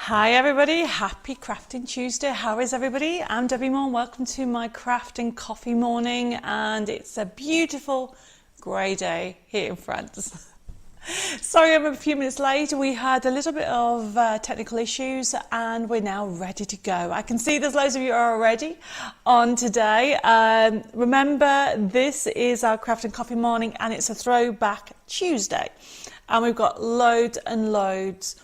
Hi everybody, happy Crafting Tuesday. How is everybody? I'm Debbie Moore. Welcome to my Crafting Coffee morning, and it's a beautiful grey day here in France. Sorry I'm a few minutes late. We had a little bit of technical issues and we're now ready to go. I can see there's loads of you are already on today. Remember, this is our Crafting Coffee morning and it's a throwback Tuesday. And we've got loads and loads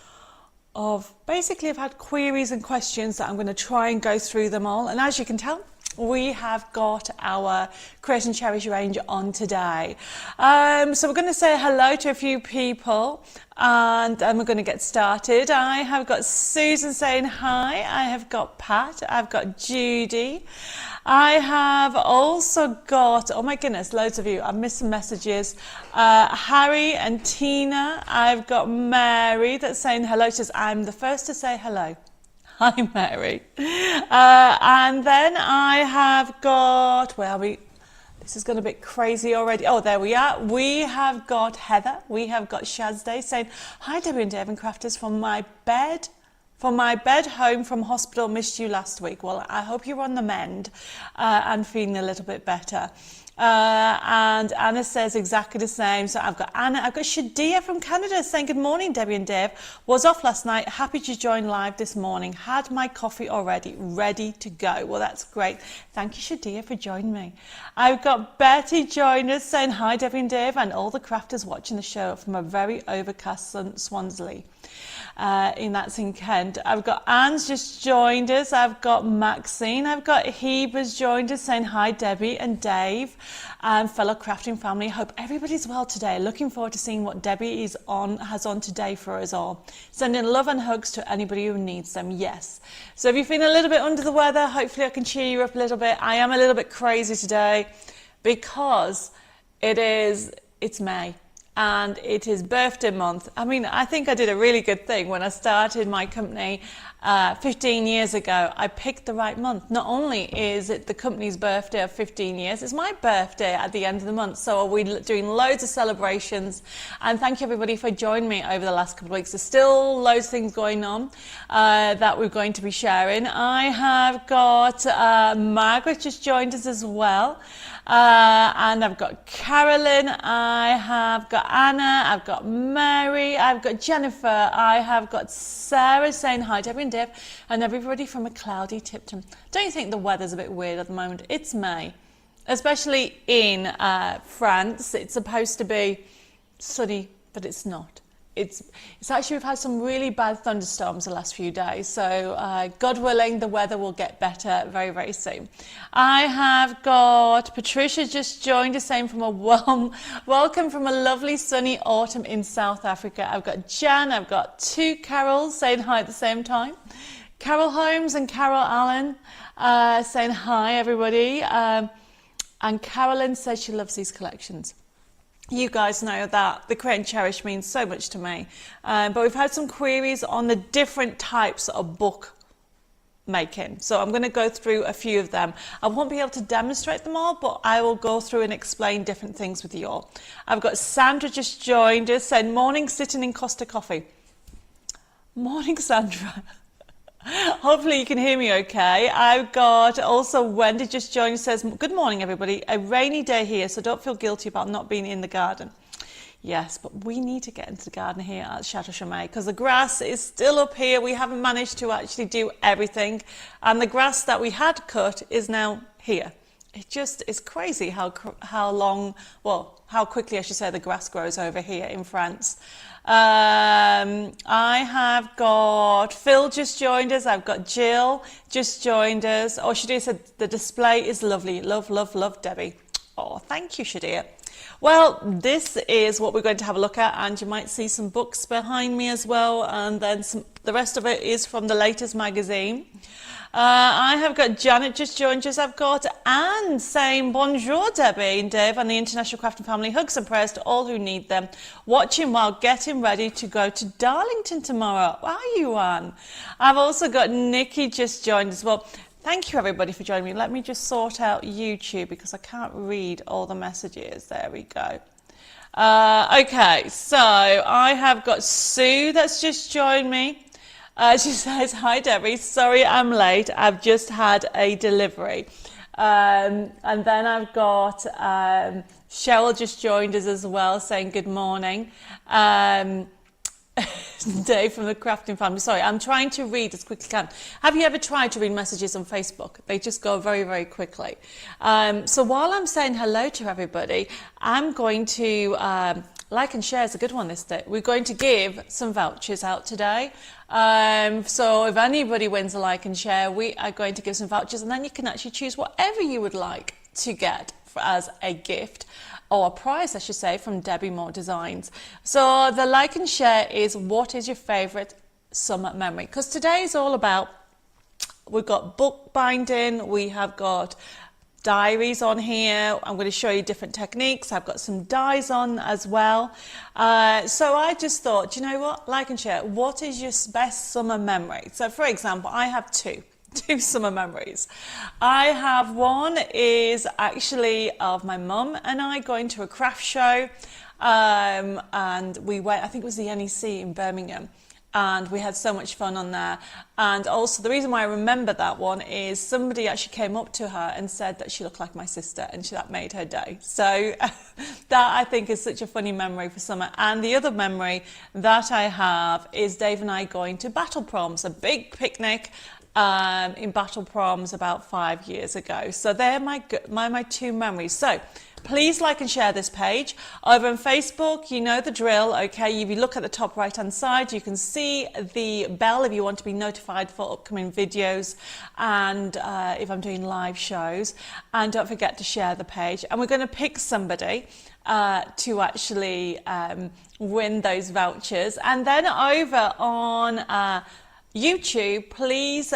of, basically I've had queries and questions that I'm going to try and go through them all. And as you can tell, we have got our Create and Cherish range on today. So we're going to say hello to a few people and we're going to get started. I have got Susan saying hi. I have got Pat. I've got Judy. I have also got, oh my goodness, loads of you. I've missed some messages. Harry and Tina. I've got Mary that's saying hello. She says, I'm the first to say hello. Hi, Mary. And then I have got, where are we? This is going a bit crazy already. Oh, there we are. We have got Heather. We have got Shazday saying, hi, Debbie and Dave and Crafters from my bed. From my bed home from hospital, missed you last week. Well, I hope you're on the mend and feeling a little bit better. And Anna says exactly the same. So I've got Anna, I've got Shadia from Canada saying good morning, Debbie and Dave. Was off last night, happy to join live this morning. Had my coffee already, ready to go. Well, that's great. Thank you, Shadia, for joining me. I've got Betty joining us saying hi, Debbie and Dave, and all the crafters watching the show from a very overcast Swansea. That's in Kent. I've got Anne's just joined us. I've got Maxine. I've got Heber's joined us saying hi, Debbie and Dave and fellow crafting family. Hope everybody's well today. Looking forward to seeing what Debbie has on today for us all. Sending love and hugs to anybody who needs them. Yes. So if you're feeling a little bit under the weather, hopefully I can cheer you up a little bit. I am a little bit crazy today because it's May. And it is birthday month. I mean, I think I did a really good thing when I started my company 15 years ago. I picked the right month. Not only is it the company's birthday of 15 years, it's my birthday at the end of the month. So we're doing loads of celebrations. And thank you everybody for joining me over the last couple of weeks. There's still loads of things going on that we're going to be sharing. I have got Margaret just joined us as well. And I've got Carolyn, I have got Anna, I've got Mary, I've got Jennifer, I have got Sarah saying hi, Debbie and Dave, and everybody from a cloudy Tipton. Don't you think the weather's a bit weird at the moment? It's May, especially in France. It's supposed to be sunny, but it's not. It's actually, we've had some really bad thunderstorms the last few days, so God willing, the weather will get better very, very soon. I have got Patricia just joined us saying from a welcome from a lovely sunny autumn in South Africa. I've got Jan, I've got two Carols saying hi at the same time. Carol Holmes and Carol Allen saying hi, everybody. And Carolyn says she loves these collections. You guys know that the Create and Cherish means so much to me, but we've had some queries on the different types of book making, so I'm going to go through a few of them. I won't be able to demonstrate them all, but I will go through and explain different things with you all. I've got Sandra just joined us saying morning sitting in Costa Coffee. Morning, Sandra. Hopefully you can hear me okay. I've got also Wendy just joined, says good morning everybody, a rainy day here, so don't feel guilty about not being in the garden. Yes, but we need to get into the garden here at Chateau Chaumet because the grass is still up here. We haven't managed to actually do everything, and the grass that we had cut is now here. It just is crazy how quickly I should say the grass grows over here in France. I have got Phil just joined us. I've got Jill just joined us. Oh, Shadia said the display is lovely. Love, love, love, Debbie. Oh, thank you, Shadia. Well, this is what we're going to have a look at, and you might see some books behind me as well, and then the rest of it is from the latest magazine. I have got Janet just joined us. I've got Anne saying bonjour, Debbie and Dave, and the International Crafting Family. Hugs and prayers to all who need them. Watching while getting ready to go to Darlington tomorrow. Are you, Anne? I've also got Nikki just joined us. Well, thank you everybody for joining me. Let me just sort out YouTube because I can't read all the messages. There we go. Okay, so I have got Sue that's just joined me. She says, hi Debbie, sorry I'm late. I've just had a delivery. And then I've got Cheryl just joined us as well, saying good morning. Dave from the Crafting Family. Sorry, I'm trying to read as quickly as I can. Have you ever tried to read messages on Facebook? They just go very, very quickly. So while I'm saying hello to everybody, I'm going to like and share is a good one this day. We're going to give some vouchers out today. So if anybody wins a like and share, we are going to give some vouchers, and then you can actually choose whatever you would like to get as a gift, or a prize I should say, from Debbi Moore Designs. So the like and share is, what is your favourite summer memory? Because today is all about, we've got book binding, we have got diaries on here. I'm going to show you different techniques. I've got some dies on as well. So I just thought, you know what, like and share, what is your best summer memory? So for example, I have two summer memories. I have one is actually of my mum and I going to a craft show, and we went, I think it was the NEC in Birmingham, and we had so much fun on there. And also the reason why I remember that one is somebody actually came up to her and said that she looked like my sister, and that made her day. So that I think is such a funny memory for summer. And the other memory that I have is Dave and I going to Battle Proms, a big picnic in Battle Proms about 5 years ago. So they're my two memories. So please like and share this page. Over on Facebook, you know the drill, okay? If you look at the top right hand side, you can see the bell if you want to be notified for upcoming videos and if I'm doing live shows. And don't forget to share the page. And we're going to pick somebody to actually win those vouchers. And then over on YouTube, please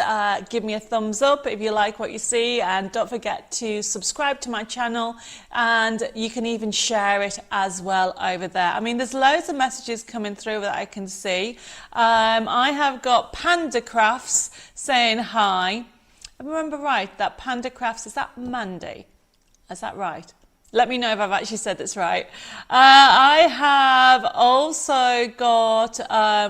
give me a thumbs up if you like what you see, and don't forget to subscribe to my channel, and you can even share it as well over there. I mean, there's loads of messages coming through that I can see. I have got Panda Crafts saying hi. I remember right, that Panda Crafts, is that Mandy? Is that right? Let me know if I've actually said this right. I have also got, I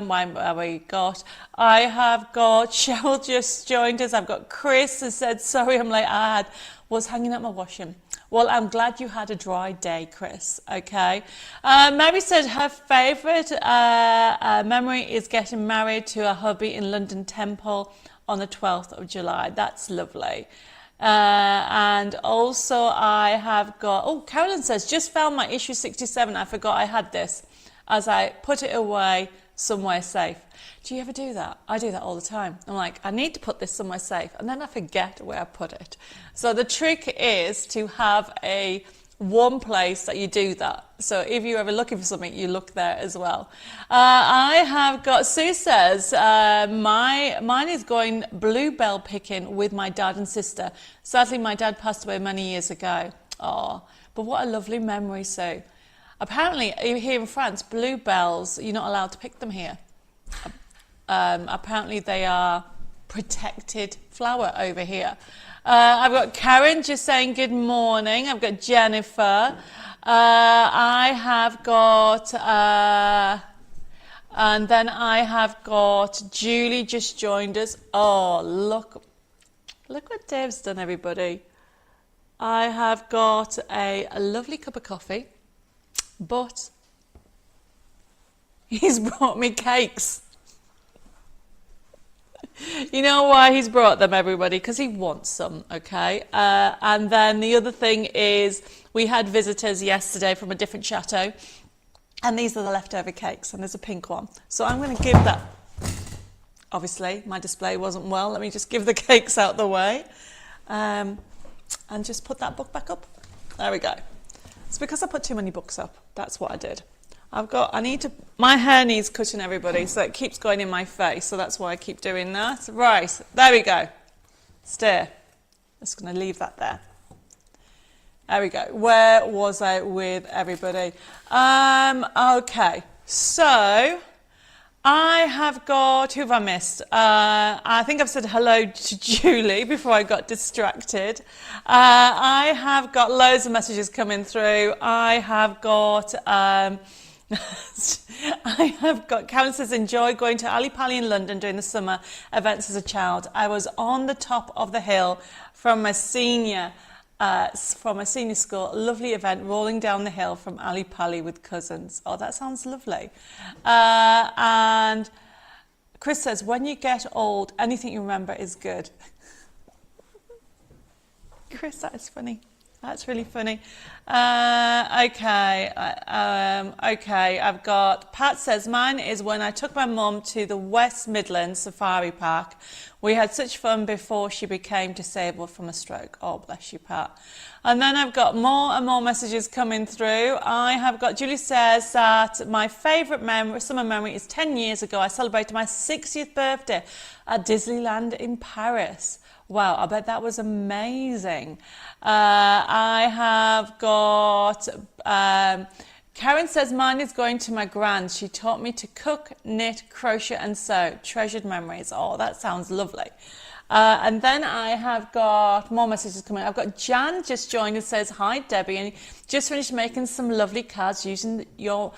have got, Cheryl just joined us. I've got Chris who said, sorry I'm late, was hanging up my washing. Well, I'm glad you had a dry day, Chris, okay? Mary said her favourite memory is getting married to a hubby in London Temple on the 12th of July. That's lovely. And also I have got, oh, Carolyn says, just found my issue 67. I forgot I had this as I put it away somewhere safe. Do you ever do that? I do that all the time. I'm like, I need to put this somewhere safe, and then I forget where I put it. So the trick is to have a one place that you do that. So if you're ever looking for something, you look there as well. I have got, Sue says, mine is going bluebell picking with my dad and sister. Sadly, my dad passed away many years ago. Oh, but what a lovely memory, Sue. Apparently, here in France, bluebells, you're not allowed to pick them here. Apparently, they are protected flower over here. I've got Karen just saying good morning. I've got Jennifer. I have got, and then I have got Julie just joined us. Oh, look what Dave's done, everybody. I have got a lovely cup of coffee, but he's brought me cakes. You know why he's brought them, everybody? Because he wants some, okay? And then the other thing is, we had visitors yesterday from a different chateau, and these are the leftover cakes, and there's a pink one. So I'm going to give that, obviously, my display wasn't well. Let me just give the cakes out the way, and just put that book back up. There we go. It's because I put too many books up. That's what I did. My hair needs cutting, everybody, so it keeps going in my face, so that's why I keep doing that. Right, there we go. Stay. Just going to leave that there. There we go. Where was I with everybody? Okay, so I have got, who have I missed? I think I've said hello to Julie before I got distracted. I have got loads of messages coming through. I have got I have got, Karen says, enjoy going to Ali Pali in London during the summer events as a child. I was on the top of the hill from a senior school, lovely event, rolling down the hill from Ali Pali with cousins. Oh, that sounds lovely. And Chris says, when you get old, anything you remember is good. Chris, that is funny. That's really funny. Okay, I've got, Pat says, mine is when I took my mum to the West Midlands Safari Park. We had such fun before she became disabled from a stroke. Oh, bless you, Pat. And then I've got more and more messages coming through. I have got, Julie says that my favourite summer memory is 10 years ago. I celebrated my 60th birthday at Disneyland in Paris. Wow, I bet that was amazing. I have got, Karen says mine is going to my gran. She taught me to cook, knit, crochet and sew. Treasured memories. Oh, that sounds lovely. And then I have got more messages coming. I've got Jan just joined and says, hi Debbie, and just finished making some lovely cards using your,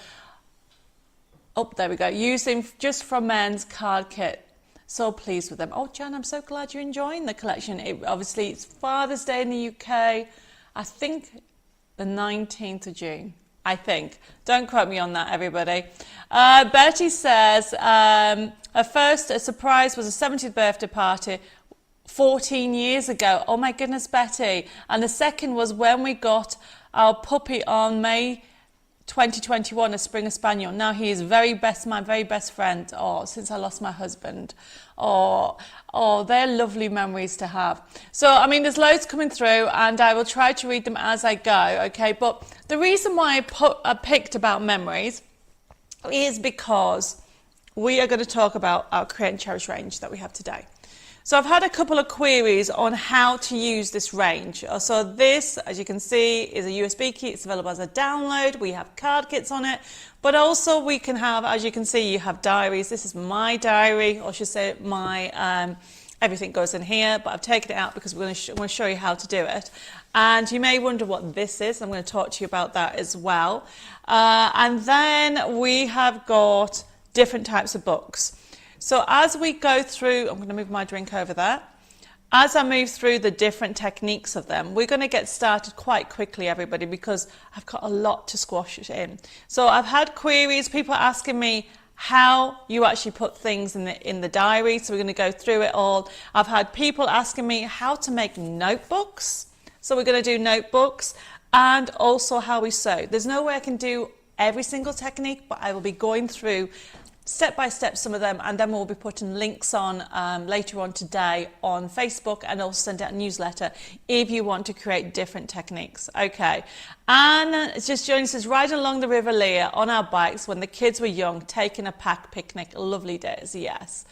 oh, there we go, using just from men's card kit. So pleased with them. Oh, Jan, I'm so glad you're enjoying the collection. Obviously, it's Father's Day in the UK. I think the 19th of June. I think. Don't quote me on that, everybody. Betty says, her first surprise was a 70th birthday party 14 years ago. Oh my goodness, Betty. And the second was when we got our puppy on May 2021, a Springer Spaniel. Now he is my very best friend. Oh, since I lost my husband. Oh, they're lovely memories to have. So, I mean, there's loads coming through and I will try to read them as I go, okay? But the reason why I picked about memories is because we are going to talk about our Create and Cherish range that we have today. So I've had a couple of queries on how to use this range. So this, as you can see, is a USB key. It's available as a download. We have card kits on it, but also we can have, as you can see, you have diaries. This is my diary, or I should say my, everything goes in here, but I've taken it out because we're going to show you how to do it. And you may wonder what this is. I'm going to talk to you about that as well. And then we have got different types of books. So as we go through, I'm going to move my drink over there. As I move through the different techniques of them, we're going to get started quite quickly, everybody, because I've got a lot to squash it in. So I've had queries, people asking me how you actually put things in the diary. So we're going to go through it all. I've had people asking me how to make notebooks. So we're going to do notebooks and also how we sew. There's no way I can do every single technique, but I will be going through step by step some of them, and then we'll be putting links on later on today on Facebook, and also send out a newsletter if you want to create different techniques. Okay, Anne just joined us, says riding along the River Lear on our bikes when the kids were young, taking a pack picnic. Lovely days, yes.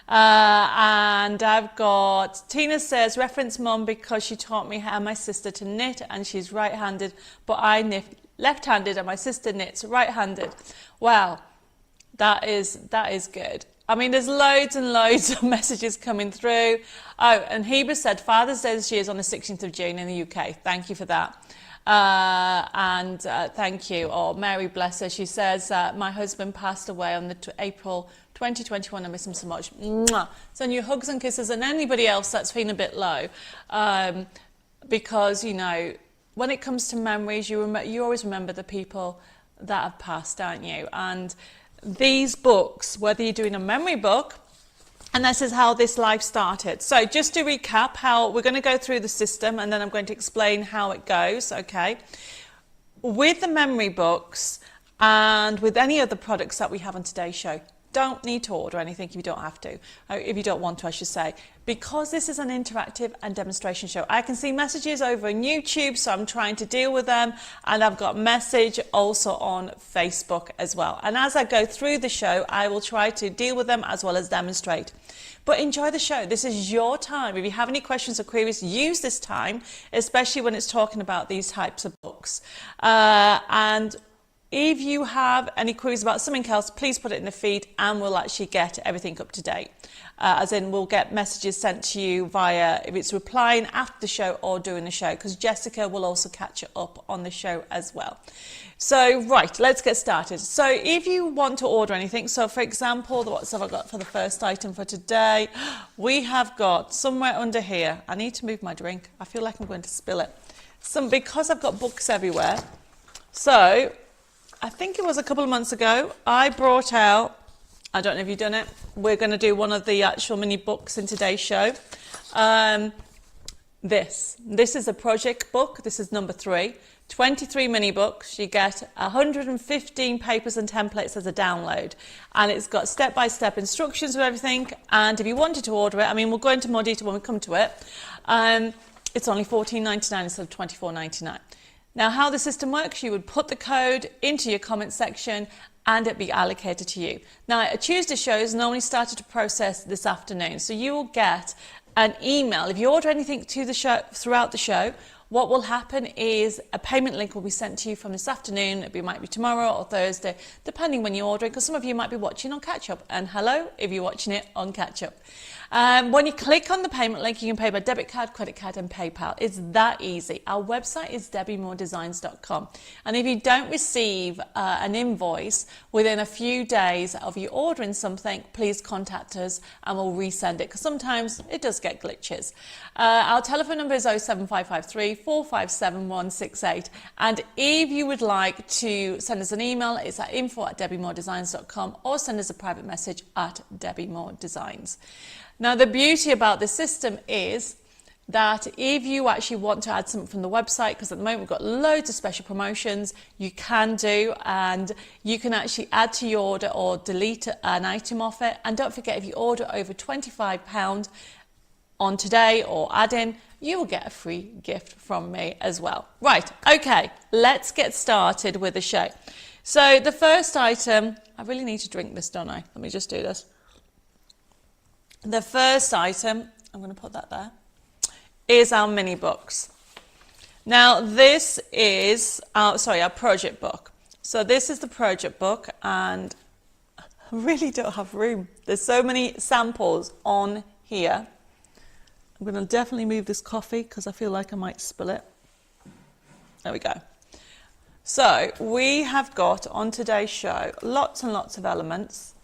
And I've got Tina says reference mum because she taught me how my sister to knit, and she's right-handed, but I knit left-handed and my sister knits right-handed. Wow. That is good. I mean, there's loads and loads of messages coming through. Oh, and Heba said Father's Day this year is on the 16th of June in the UK. Thank you for that. Thank you. Oh, Mary bless her. She says, my husband passed away on the April 2021. I miss him so much. Mwah. Send you hugs and kisses, and anybody else that's feeling a bit low. Because, you know, when it comes to memories, you always remember the people that have passed, don't you? And these books, whether you're doing a memory book, and this is how this life started. So just to recap, how we're going to go through the system, and then I'm going to explain how it goes, okay? With the memory books and with any other products that we have on today's show, don't need to order anything if you don't have to, or if you don't want to, I should say, because this is an interactive and demonstration show. I can see messages over on YouTube, so I'm trying to deal with them, and I've got message also on Facebook as well. And as I go through the show, I will try to deal with them as well as demonstrate. But enjoy the show. This is your time. If you have any questions or queries, use this time, especially when it's talking about these types of books. And if you have any queries about something else, please put it in the feed and we'll actually get everything up to date. As in, we'll get messages sent to you via, if it's replying after the show or during the show, because Jessica will also catch it up on the show as well. So, right, let's get started. So, if you want to order anything, so for example, what have I got for the first item for today? We have got somewhere under here, I need to move my drink. I feel like I'm going to spill it. Because I've got books everywhere. So, I think it was a couple of months ago, I brought out, I don't know if you've done it, we're going to do one of the actual mini books in today's show. This is a project book, this is number 3, 23 mini books, you get 115 papers and templates as a download, and it's got step-by-step instructions with everything, and if you wanted to order it, I mean we'll go into more detail when we come to it, it's only $14.99 instead of $24.99. Now how the system works, you would put the code into your comment section and it'd be allocated to you. Now, a Tuesday show is normally started to process this afternoon, so you will get an email. If you order anything to the show throughout the show, what will happen is a payment link will be sent to you from this afternoon. It might be tomorrow or Thursday, depending when you're ordering, because some of you might be watching on catch up. And hello, if you're watching it on catch up. When you click on the payment link, you can pay by debit card, credit card and PayPal. It's that easy. Our website is debbimoredesigns.com. And if you don't receive an invoice within a few days of you ordering something, please contact us and we'll resend it, because sometimes it does get glitches. Our telephone number is 07553 457 168. And if you would like to send us an email, it's at info@debbimoredesigns.com, or send us a private message at debbimoredesigns. Now, the beauty about this system is that if you actually want to add something from the website, because at the moment we've got loads of special promotions, you can do, and you can actually add to your order or delete an item off it. And don't forget, if you order over £25 on today or add in, you will get a free gift from me as well. Right, okay, let's get started with the show. So the first item, I really need to drink this, don't I? Let me just do this. The first item, I'm going to put that there, is our mini books. Now this is our project book. So this is the project book, and I really don't have room. There's so many samples on here. I'm going to definitely move this coffee because I feel like I might spill it. There we go. So we have got on today's show lots and lots of elements.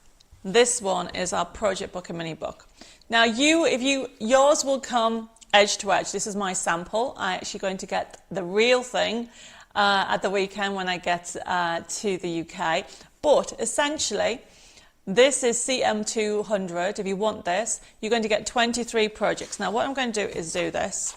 This one is our project book and mini book. Now yours will come edge to edge. This is my sample. I'm actually going to get the real thing at the weekend when I get to the UK. But essentially, this is CM200. If you want this, you're going to get 23 projects. Now what I'm going to do is do this,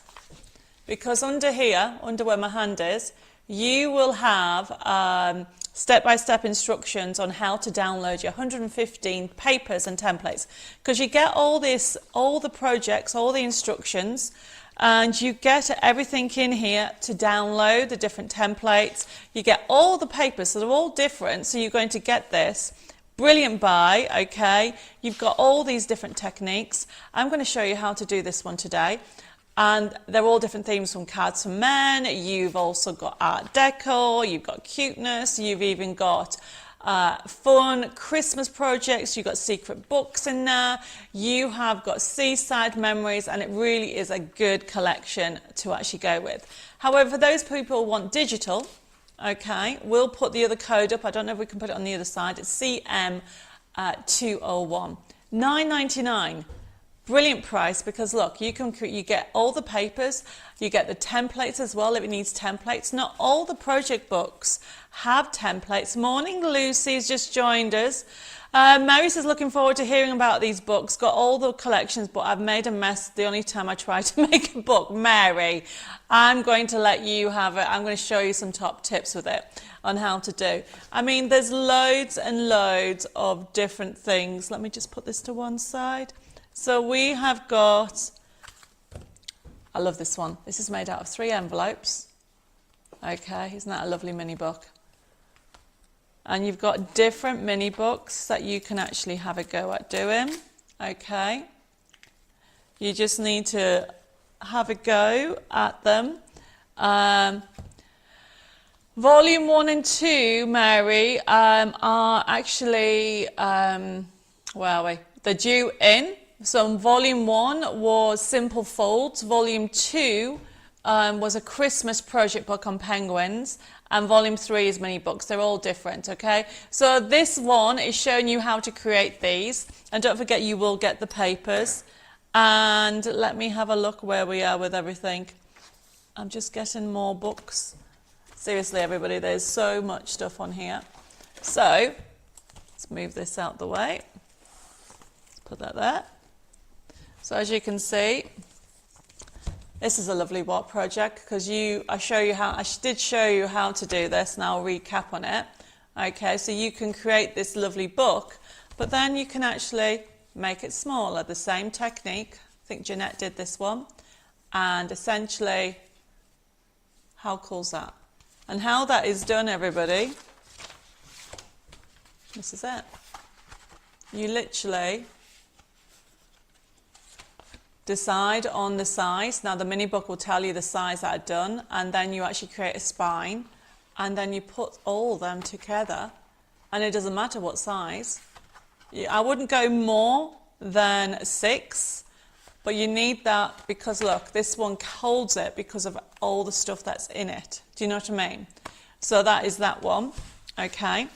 because under here, under where my hand is, you will have step-by-step instructions on how to download your 115 papers and templates, because you get all the projects, all the instructions, and you get everything in here to download the different templates. You get all the papers, so they're all different, so you're going to get this. Brilliant buy, okay? You've got all these different techniques. I'm going to show you how to do this one today. And they're all different themes, from cards for men, you've also got art deco, you've got cuteness, you've even got fun Christmas projects, you've got secret books in there, you have got seaside memories, and it really is a good collection to actually go with. However, for those people who want digital, okay, we'll put the other code up. I don't know if we can put it on the other side. It's CM201. $9.99. Brilliant price, because look, you get all the papers, you get the templates as well if it needs templates. Not all the project books have templates. Morning, Lucy's just joined us. Mary says, looking forward to hearing about these books. Got all the collections, but I've made a mess the only time I try to make a book. Mary, I'm going to let you have it. I'm going to show you some top tips with it on how to do. I mean, there's loads and loads of different things. Let me just put this to one side. So we have got, I love this one. This is made out of 3 envelopes. Okay, isn't that a lovely mini book? And you've got different mini books that you can actually have a go at doing. Okay, you just need to have a go at them. Volume 1 and 2, Mary, are actually, where are we? They're due in. So volume 1 was Simple Folds. Volume 2 was a Christmas project book on penguins. And volume 3 is mini books. They're all different, okay? So this one is showing you how to create these. And don't forget, you will get the papers. And let me have a look where we are with everything. I'm just getting more books. Seriously, everybody, there's so much stuff on here. So, let's move this out the way. Let's put that there. So as you can see, this is a lovely what project because I did show you how to do this, and I'll recap on it. Okay, so you can create this lovely book, but then you can actually make it smaller. The same technique. I think Jeanette did this one, and essentially, how cool is that? And how that is done, everybody, this is it. You literally decide on the size. Now the mini book will tell you the size that are done, and then you actually create a spine, and then you put all of them together, and it doesn't matter what size. I wouldn't go more than 6, but you need that because look, this one holds it because of all the stuff that's in it. Do you know what I mean? So that is that one, okay?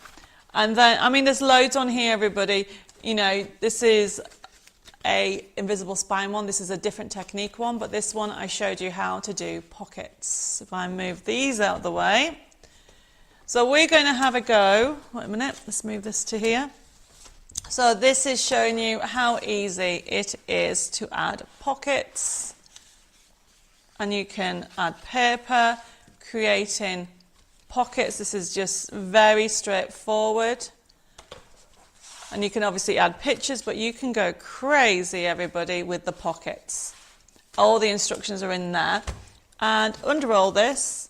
And then, I mean, there's loads on here, everybody. You know, this is a invisible spine one. This is a different technique one, but this one I showed you how to do pockets. If I move these out of the way. So we're going to have a go. Wait a minute, let's move this to here. So this is showing you how easy it is to add pockets. And you can add paper, creating pockets. This is just very straightforward. And you can obviously add pictures, but you can go crazy, everybody, with the pockets. All the instructions are in there. And under all this,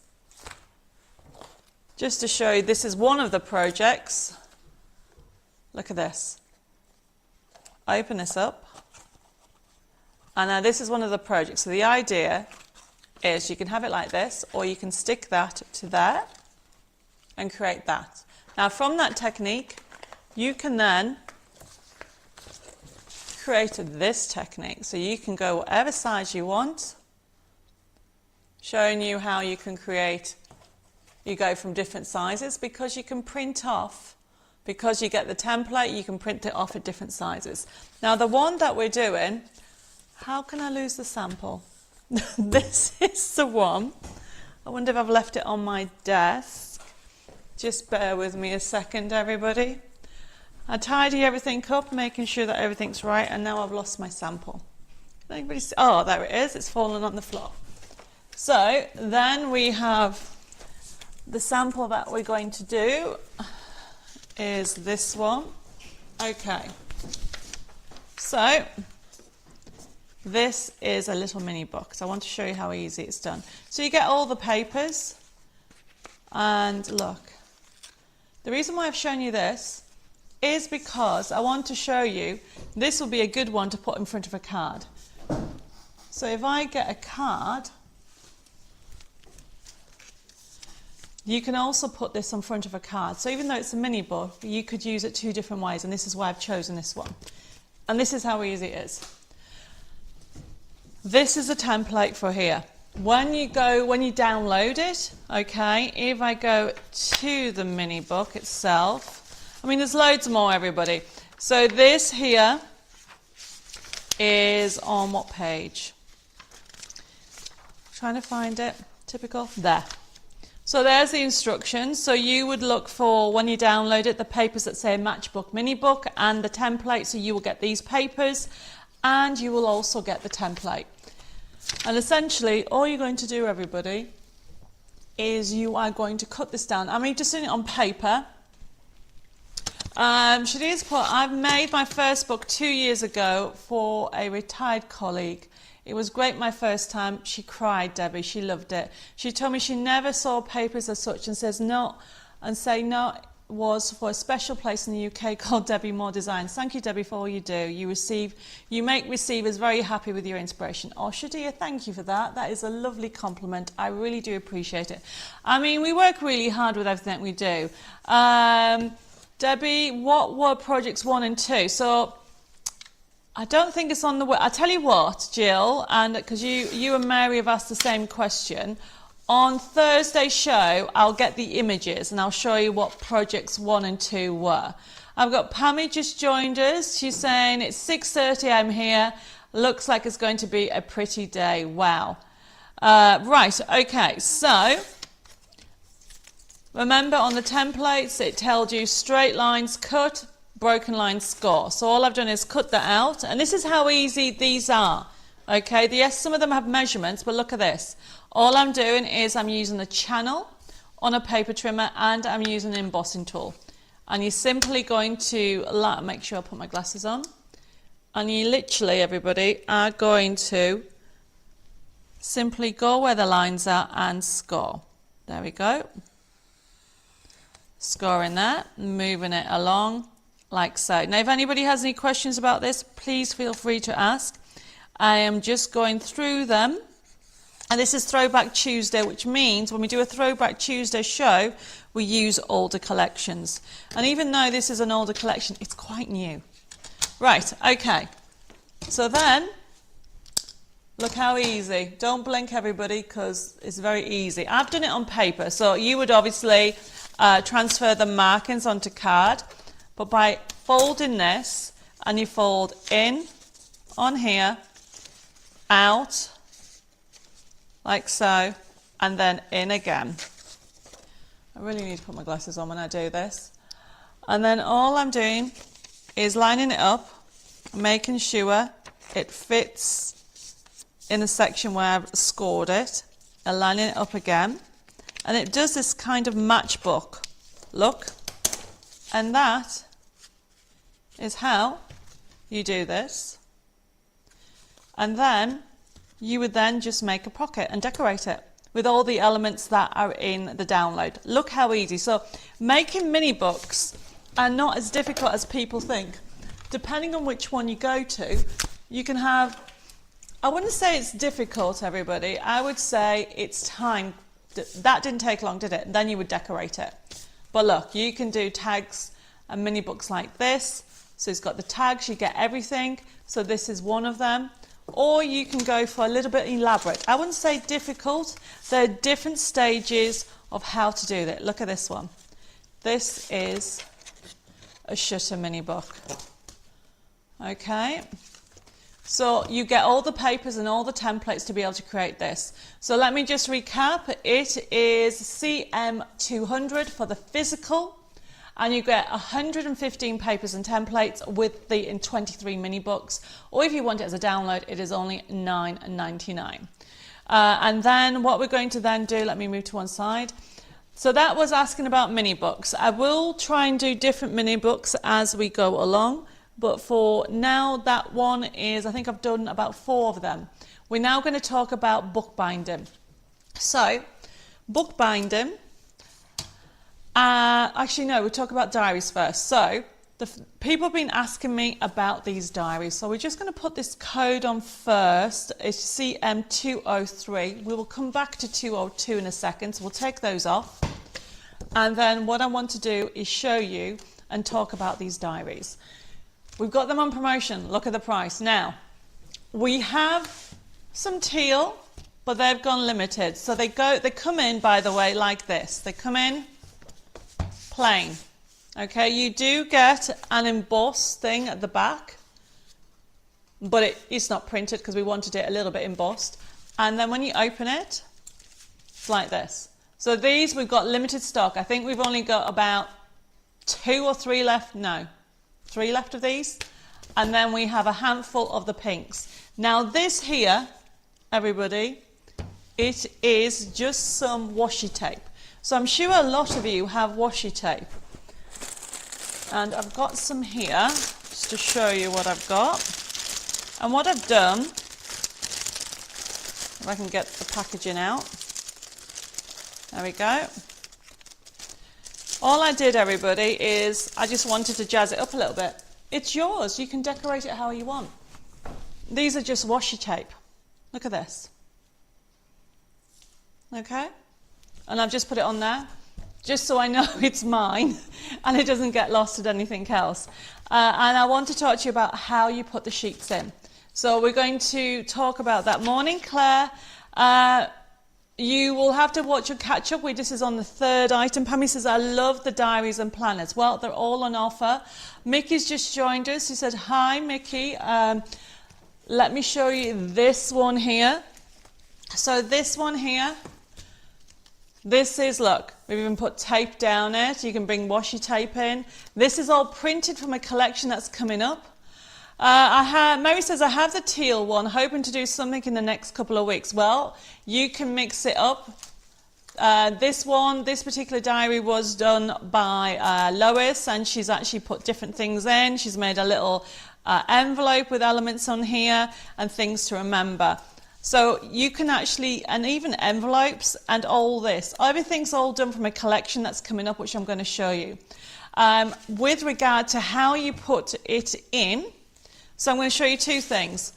just to show you, this is one of the projects. Look at this. Open this up. And now this is one of the projects. So the idea is you can have it like this, or you can stick that to there and create that. Now from that technique, you can then create this technique. So you can go whatever size you want, showing you how you can create, you go from different sizes because you can print off, because you get the template, you can print it off at different sizes. Now the one that we're doing, how can I lose the sample? This is the one. I wonder if I've left it on my desk. Just bear with me a second, everybody. I tidy everything up, making sure that everything's right, and now I've lost my sample. Can anybody see? Oh, there it is. It's fallen on the floor. So then we have the sample that we're going to do is this one. Okay. So this is a little mini book. So I want to show you how easy it's done. So you get all the papers, and look. The reason why I've shown you this is because I want to show you, this will be a good one to put in front of a card. So if I get a card, you can also put this in front of a card. So even though it's a mini book, you could use it 2 different ways, and this is why I've chosen this one. And this is how easy it is. This is a template for here. When you download it, okay, if I go to the mini book itself, I mean, there's loads more, everybody. So this here is on what page? Trying to find it. Typical. There. So there's the instructions. So you would look for, when you download it, the papers that say Matchbook Mini Book and the template. So you will get these papers, and you will also get the template. And essentially, all you're going to do, everybody, is you are going to cut this down. I mean, just doing it on paper. Shadia's put, I've made my first book 2 years ago for a retired colleague. It was great my first time. She cried, Debbie. She loved it. She told me she never saw papers as such, and says no, and say no, was for a special place in the UK called Debbi Moore Designs. Thank you, Debbie, for all you do. You make receivers very happy with your inspiration. Oh, Shadia, thank you for that. That is a lovely compliment. I really do appreciate it. I mean, we work really hard with everything we do. Debbie, what were projects 1 and 2? So I don't think it's on the way. I tell you what, Jill, and because you and Mary have asked the same question. On Thursday's show, I'll get the images and I'll show you what projects 1 and 2 were. I've got Pammy just joined us. She's saying it's 6:30, I'm here. Looks like it's going to be a pretty day. Wow. Right, okay, so remember on the templates it tells you straight lines cut, broken lines score. So all I've done is cut that out, and this is how easy these are. Okay, yes, some of them have measurements, but look at this. All I'm doing is I'm using the channel on a paper trimmer and I'm using an embossing tool. And you're simply going to, make sure I put my glasses on. And you literally, everybody, are going to simply go where the lines are and score. There we go. Scoring that, moving it along like so. Now, if anybody has any questions about this, please feel free to ask. I am just going through them. And this is Throwback Tuesday, which means when we do a Throwback Tuesday show, we use older collections. And even though this is an older collection, it's quite new. Right, okay. So then, look how easy. Don't blink, everybody, because it's very easy. I've done it on paper, so you would obviously transfer the markings onto card. But by folding this, and you fold in on here, out, like so, and then in again. I really need to put my glasses on when I do this. And then all I'm doing is lining it up, making sure it fits in the section where I've scored it, and lining it up again. And it does this kind of matchbook look. And that is how you do this. And then you would then just make a pocket and decorate it with all the elements that are in the download. Look how easy. So making mini books are not as difficult as people think. Depending on which one you go to, you can have, I wouldn't say it's difficult, everybody. I would say it's time. That didn't take long, did it? Then you would decorate it. But look, you can do tags and mini books like this. So it's got the tags, you get everything. So this is one of them. Or you can go for a little bit elaborate. I wouldn't say difficult. There are different stages of how to do that. Look at this one. This is a shutter mini book. Okay. So you get all the papers and all the templates to be able to create this. So let me just recap. It is CM200 for the physical. And you get 115 papers and templates with the 23 mini books. Or if you want it as a download, it is only $9.99. And then what we're going to then do, let me move to one side. So that was asking about mini books. I will try and do different mini books as we go along. But for now, that one is, I think I've done about 4 of them. We're now going to talk about bookbinding. So, bookbinding. Actually, no, we'll talk about diaries first. So, people have been asking me about these diaries. So, we're just going to put this code on first. It's CM203. We will come back to 202 in a second. So, we'll take those off. And then what I want to do is show you and talk about these diaries. We've got them on promotion. Look at the price. Now, we have some teal, but they've gone limited. So, they come in, by the way, like this. They come in plain. Okay, you do get an embossed thing at the back, but it's not printed because we wanted it a little bit embossed. And then when you open it, it's like this. So these we've got limited stock. I think we've only got about 2 or 3 left. No, 3 left of these. And then we have a handful of the pinks. Now this here, everybody, it is just some washi tape. So I'm sure a lot of you have washi tape. And I've got some here, just to show you what I've got. And what I've done, if I can get the packaging out. There we go. All I did, everybody, is I just wanted to jazz it up a little bit. It's yours. You can decorate it how you want. These are just washi tape. Look at this. Okay? And I've just put it on there, just so I know it's mine and it doesn't get lost at anything else. And I want to talk to you about how you put the sheets in. So we're going to talk about that. Morning, Claire. You will have to watch your catch up. This is on the third item. Pammy says, I love the diaries and planners. Well, they're all on offer. Mickey's just joined us. She said, hi, Mickey. Let me show you this one here. So this one here, this is, look, we've even put tape down it. You can bring washi tape in. This is all printed from a collection that's coming up. Mary says, I have the teal one, hoping to do something in the next couple of weeks. Well, you can mix it up. This particular diary was done by Lois, and she's actually put different things in. She's made a little envelope with elements on here and things to remember. So you can actually, and even envelopes and all this, everything's all done from a collection that's coming up, which I'm going to show you. With regard to how you put it in, so I'm going to show you two things.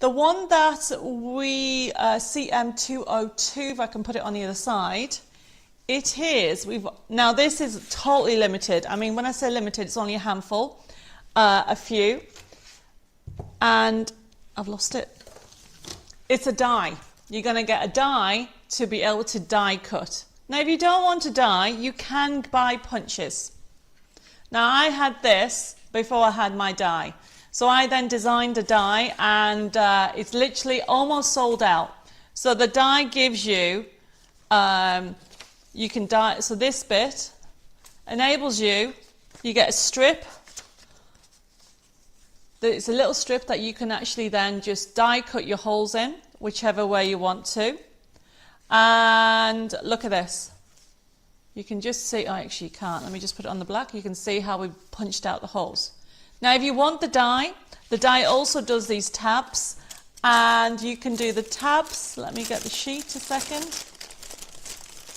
The one that we, CM202, if I can put it on the other side, it is, now this is totally limited. I mean, when I say limited, it's only a handful, a few, and I've lost it. It's a die. You're going to get a die to be able to die cut. Now, if you don't want to die, you can buy punches. Now, I had this before I had my die. So I then designed a die, and it's literally almost sold out. So the die gives you, you can die, so this bit enables you, you get a strip. It's a little strip that you can actually then just die cut your holes in, whichever way you want to. And look at this. You can just see, oh, actually you can't. Let me just put it on the black. You can see how we've punched out the holes. Now, if you want the die also does these tabs, and you can do the tabs. Let me get the sheet a second.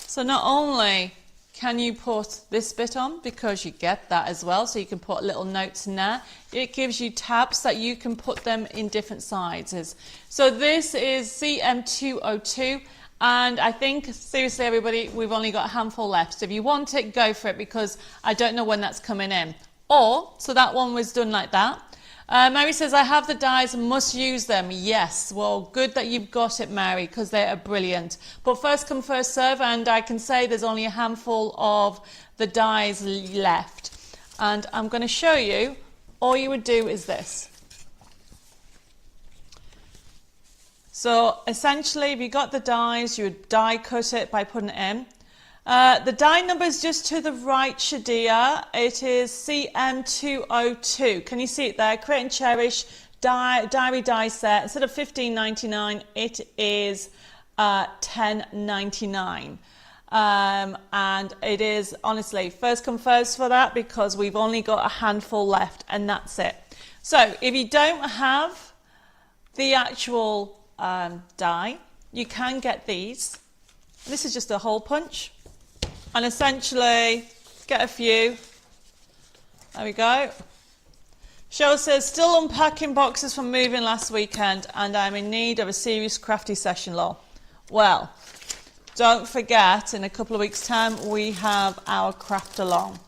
So not only can you put this bit on, because you get that as well, so you can put little notes in there. It gives you tabs that you can put them in different sizes. So this is CM202, and I think, seriously everybody, we've only got a handful left. So if you want it, go for it, because I don't know when that's coming in. Or, so that one was done like that. Mary says, I have the dies and must use them. Yes, well, good that you've got it, Mary, because they are brilliant. But first come, first serve, and I can say there's only a handful of the dies left. And I'm going to show you, all you would do is this. So essentially, if you got the dies, you would die cut it by putting it in. The die number is just to the right, Shadia. It is CM202. Can you see it there? Create and Cherish diary die set. Instead of $15.99, it is $10.99. And it is, honestly, first come first for that, because we've only got a handful left, and that's it. So if you don't have the actual die, you can get these. This is just a hole punch. And essentially, get a few. There we go. Cheryl says, still unpacking boxes from moving last weekend, and I'm in need of a serious crafty session, lol. Well, don't forget, in a couple of weeks' time, we have our craft along.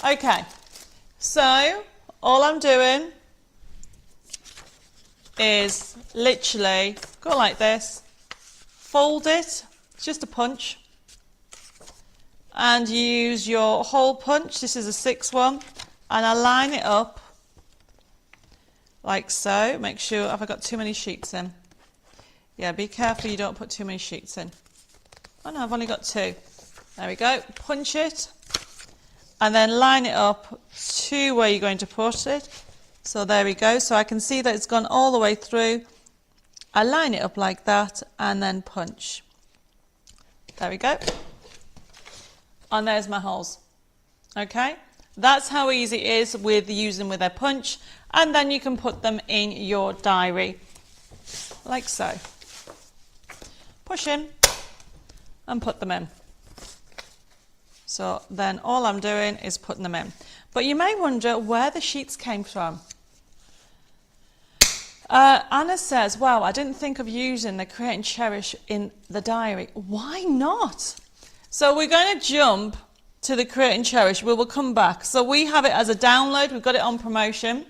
Okay, so all I'm doing is literally go like this, fold it, it's just a punch, and use your hole punch. This is a 6 one, and I line it up like so. Make sure, have I got too many sheets in? Yeah, be careful you don't put too many sheets in. Oh no, I've only got 2. There we go. Punch it, and then line it up to where you're going to put it. So there we go. So I can see that it's gone all the way through. I line it up like that, and then punch. There we go. And there's my holes. Okay, that's how easy it is with using with a punch, and then you can put them in your diary like so. Push in and put them in. So then all I'm doing is putting them in. But you may wonder where the sheets came from. Anna says, wow, I didn't think of using the Create and Cherish in the diary. Why not? So we're going to jump to the Create and Cherish. We will come back. So we have it as a download. We've got it on promotion.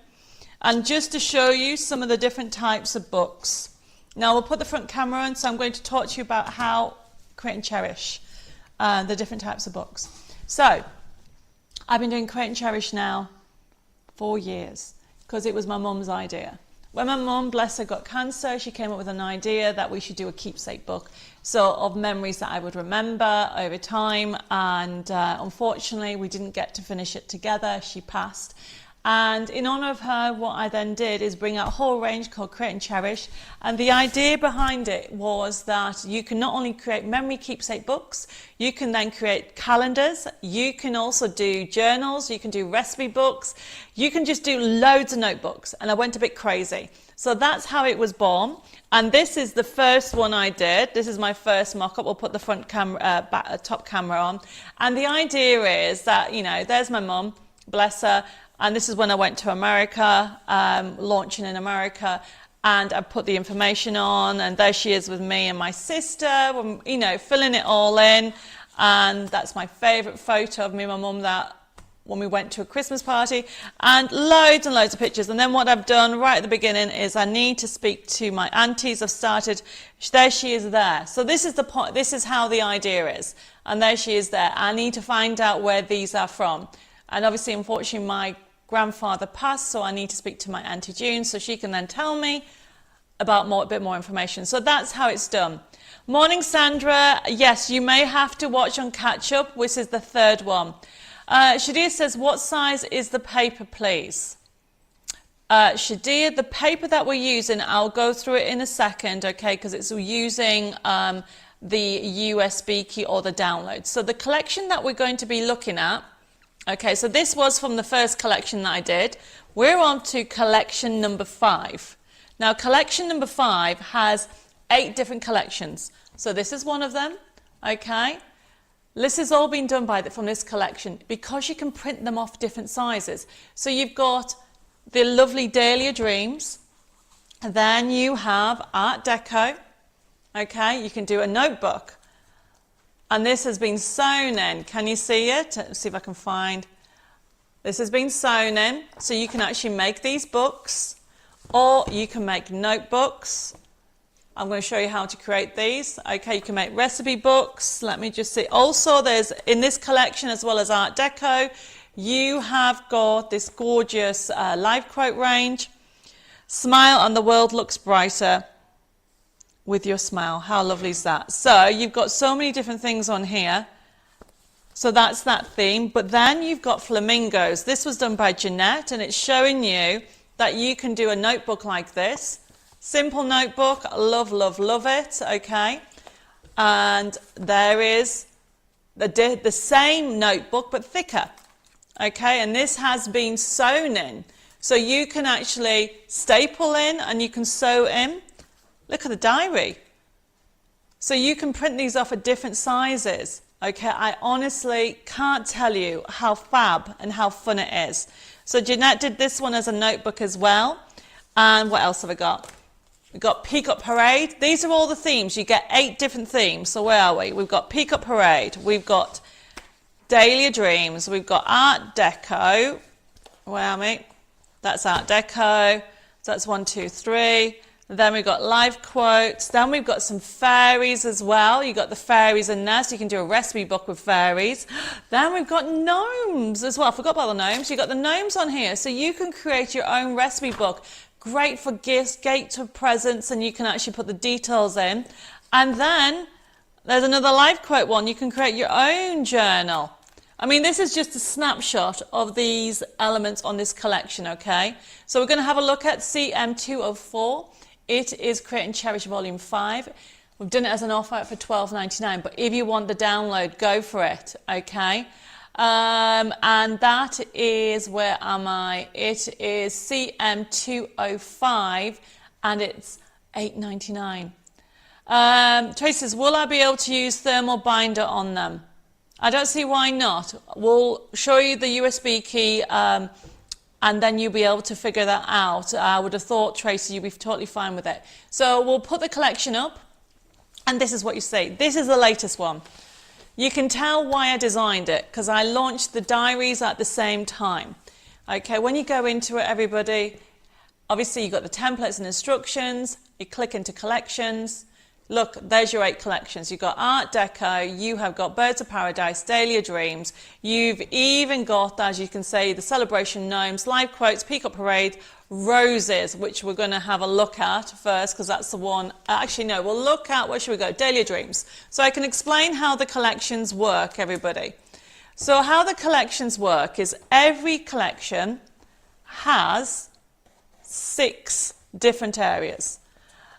And just to show you some of the different types of books. Now we'll put the front camera on, so I'm going to talk to you about how Create and Cherish, the different types of books. So I've been doing Create and Cherish now 4 years because it was my mum's idea. When my mum, bless her, got cancer, she came up with an idea that we should do a keepsake book, so of memories that I would remember over time, and unfortunately we didn't get to finish it together. She passed. And in honour of her, what I then did is bring out a whole range called Create and Cherish. And the idea behind it was that you can not only create memory keepsake books, you can then create calendars, you can also do journals, you can do recipe books, you can just do loads of notebooks. And I went a bit crazy. So that's how it was born. And this is the first one I did. This is my first mock-up. We'll put the front camera, top camera on. And the idea is that, you know, there's my mum, bless her. And this is when I went to America, launching in America, and I put the information on, and there she is with me and my sister, you know, filling it all in. And that's my favourite photo of me and my mum, that when we went to a Christmas party, and loads of pictures. And then what I've done right at the beginning is I need to speak to my aunties. I've started, there she is there. So this is the point, this is how the idea is. And there she is there. I need to find out where these are from. And obviously, unfortunately, my grandfather passed, so I need to speak to my Auntie June so she can then tell me about a bit more information. So that's how it's done. Morning, Sandra. Yes, you may have to watch on catch up, which is the third one. Shadia says, what size is the paper, please? Shadia, the paper that we're using, I'll go through it in a second, okay, because it's using the USB key or the download. So the collection that we're going to be looking at, okay, so this was from the first collection that I did. We're on to collection number 5. Now, collection number 5 has 8 different collections. So this is one of them, okay? This has all been done from this collection because you can print them off different sizes. So you've got the lovely Dahlia Dreams. And then you have Art Deco, okay? You can do a notebook. And this has been sewn in. Can you see it? Let's see if I can find. This has been sewn in. So you can actually make these books, or you can make notebooks. I'm going to show you how to create these. Okay, you can make recipe books. Let me just see. Also, there's in this collection, as well as Art Deco, you have got this gorgeous live quote range. Smile and the world looks brighter with your smile. How lovely is that? So you've got so many different things on here. So that's that theme. But then you've got flamingos. This was done by Jeanette, and it's showing you that you can do a notebook like this. Simple notebook. Love, love, love it. Okay. And there is the same notebook, but thicker. Okay. And this has been sewn in. So you can actually staple in and you can sew in. Look at the diary. So you can print these off at different sizes. Okay, I honestly can't tell you how fab and how fun it is. So Jeanette did this one as a notebook as well. And what else have I got? We've got Peacock Parade. These are all the themes. You get 8 different themes. So where are we? We've got Peacock Parade. We've got Dahlia Dreams. We've got Art Deco. Where are we? That's Art Deco. So that's 1, 2, 3. Then we've got live quotes. Then we've got some fairies as well. You've got the fairies in there, so you can do a recipe book with fairies. Then we've got gnomes as well. I forgot about the gnomes. You've got the gnomes on here, so you can create your own recipe book. Great for gifts, great for presents, and you can actually put the details in. And then there's another live quote one. You can create your own journal. I mean, this is just a snapshot of these elements on this collection, okay? So we're going to have a look at CM204. It is Create and Cherish Volume 5. We've done it as an offer for $12.99, but if you want the download, go for it, okay? And that is, where am I? It is CM205, and it's $8.99. Tracy says, will I be able to use thermal binder on them? I don't see why not. We'll show you the USB key and then you'll be able to figure that out. I would have thought, Tracy, you'd be totally fine with it. So we'll put the collection up and this is what you see. This is the latest one. You can tell why I designed it because I launched the diaries at the same time. Okay, when you go into it, everybody, obviously you've got the templates and instructions. You click into collections. Look, there's your 8 collections. You've got Art Deco, you have got Birds of Paradise, Dahlia Dreams. You've even got, as you can see, the Celebration Gnomes, Live Quotes, Peacock Parade, Roses, which we're going to have a look at first because that's the one. Actually, no, we'll look at, where should we go? Dahlia Dreams. So I can explain how the collections work, everybody. So how the collections work is every collection has 6 different areas.